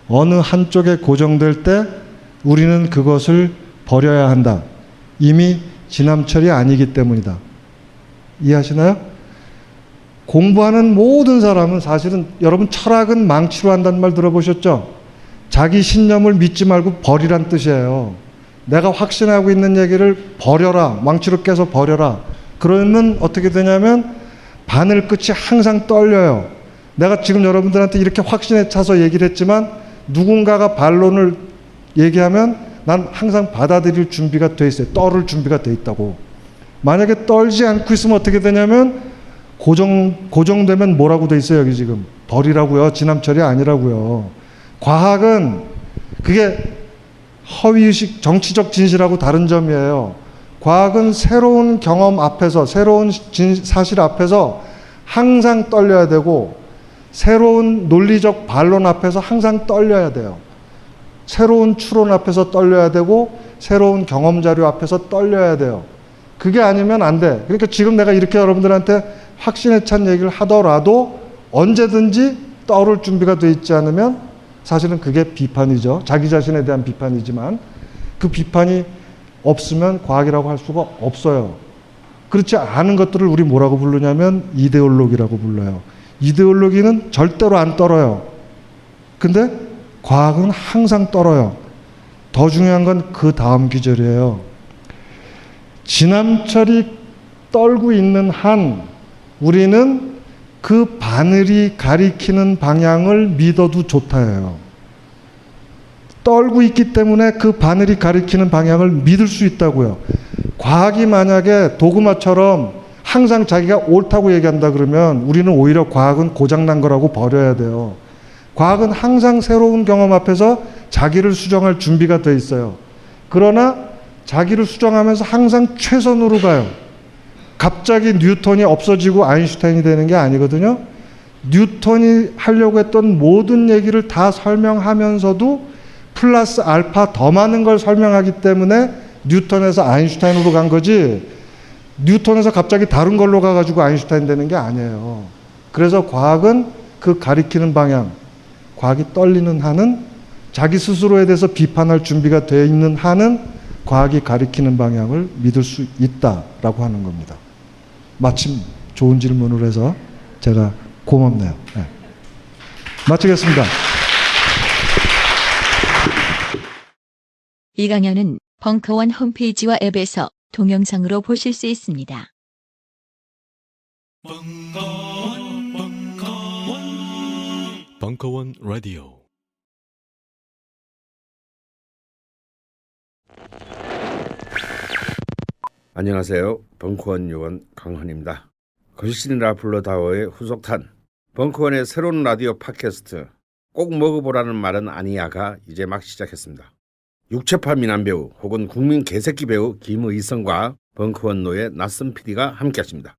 Speaker 4: 어느 한쪽에 고정될 때 우리는 그것을 버려야 한다. 이미 진암철이 아니기 때문이다. 이해하시나요? 공부하는 모든 사람은 사실은 여러분 철학은 망치로 한다는 말 들어보셨죠? 자기 신념을 믿지 말고 버리란 뜻이에요. 내가 확신하고 있는 얘기를 버려라. 망치로 깨서 버려라. 그러면 어떻게 되냐면 바늘 끝이 항상 떨려요. 내가 지금 여러분들한테 이렇게 확신에 차서 얘기를 했지만 누군가가 반론을 얘기하면 난 항상 받아들일 준비가 돼 있어요. 떨을 준비가 돼 있다고. 만약에 떨지 않고 있으면 어떻게 되냐면 고정되면 뭐라고 돼 있어요? 여기 지금 버리라고요. 진암철이 아니라고요. 과학은 그게 허위의식, 정치적 진실하고 다른 점이에요. 과학은 새로운 경험 앞에서, 새로운 사실 앞에서 항상 떨려야 되고 새로운 논리적 반론 앞에서 항상 떨려야 돼요. 새로운 추론 앞에서 떨려야 되고 새로운 경험 자료 앞에서 떨려야 돼요. 그게 아니면 안 돼. 그러니까 지금 내가 이렇게 여러분들한테 확신에 찬 얘기를 하더라도 언제든지 떠오를 준비가 돼 있지 않으면 사실은 그게 비판이죠. 자기 자신에 대한 비판이지만 그 비판이 없으면 과학이라고 할 수가 없어요. 그렇지 않은 것들을 우리 뭐라고 부르냐면 이데올로기라고 불러요. 이데올로기는 절대로 안 떨어요. 근데 과학은 항상 떨어요. 더 중요한 건 그 다음 기절이에요. 진암철이 떨고 있는 한 우리는 그 바늘이 가리키는 방향을 믿어도 좋다예요. 떨고 있기 때문에 그 바늘이 가리키는 방향을 믿을 수 있다고요. 과학이 만약에 도그마처럼 항상 자기가 옳다고 얘기한다 그러면 우리는 오히려 과학은 고장난 거라고 버려야 돼요. 과학은 항상 새로운 경험 앞에서 자기를 수정할 준비가 돼 있어요. 그러나 자기를 수정하면서 항상 최선으로 가요. 갑자기 뉴턴이 없어지고 아인슈타인이 되는 게 아니거든요. 뉴턴이 하려고 했던 모든 얘기를 다 설명하면서도 플러스 알파 더 많은 걸 설명하기 때문에 뉴턴에서 아인슈타인으로 간 거지, 뉴턴에서 갑자기 다른 걸로 가가지고 아인슈타인 되는 게 아니에요. 그래서 과학은 그 가리키는 방향, 과학이 떨리는 한은, 자기 스스로에 대해서 비판할 준비가 되어 있는 한은 과학이 가리키는 방향을 믿을 수 있다라고 하는 겁니다. 마침 좋은 질문을 해서 제가 고맙네요. 네. 마치겠습니다.
Speaker 3: 이 강연은 벙커원 홈페이지와 앱에서 동영상으로 보실 수 있습니다.
Speaker 1: 벙커원 라디오.
Speaker 10: 안녕하세요. 벙커원 요원 강헌입니다. 거실신이라 불러다오의 후속탄 벙커원의 새로운 라디오 팟캐스트 꼭 먹어보라는 말은 아니야가 이제 막 시작했습니다. 육체파 미남 배우 혹은 국민 개새끼 배우 김의성과 벙커원 노예 낯선 PD가 함께하십니다.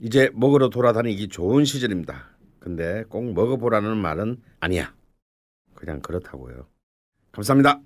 Speaker 10: 이제 먹으러 돌아다니기 좋은 시절입니다. 근데 꼭 먹어보라는 말은 아니야. 그냥 그렇다고요. 감사합니다.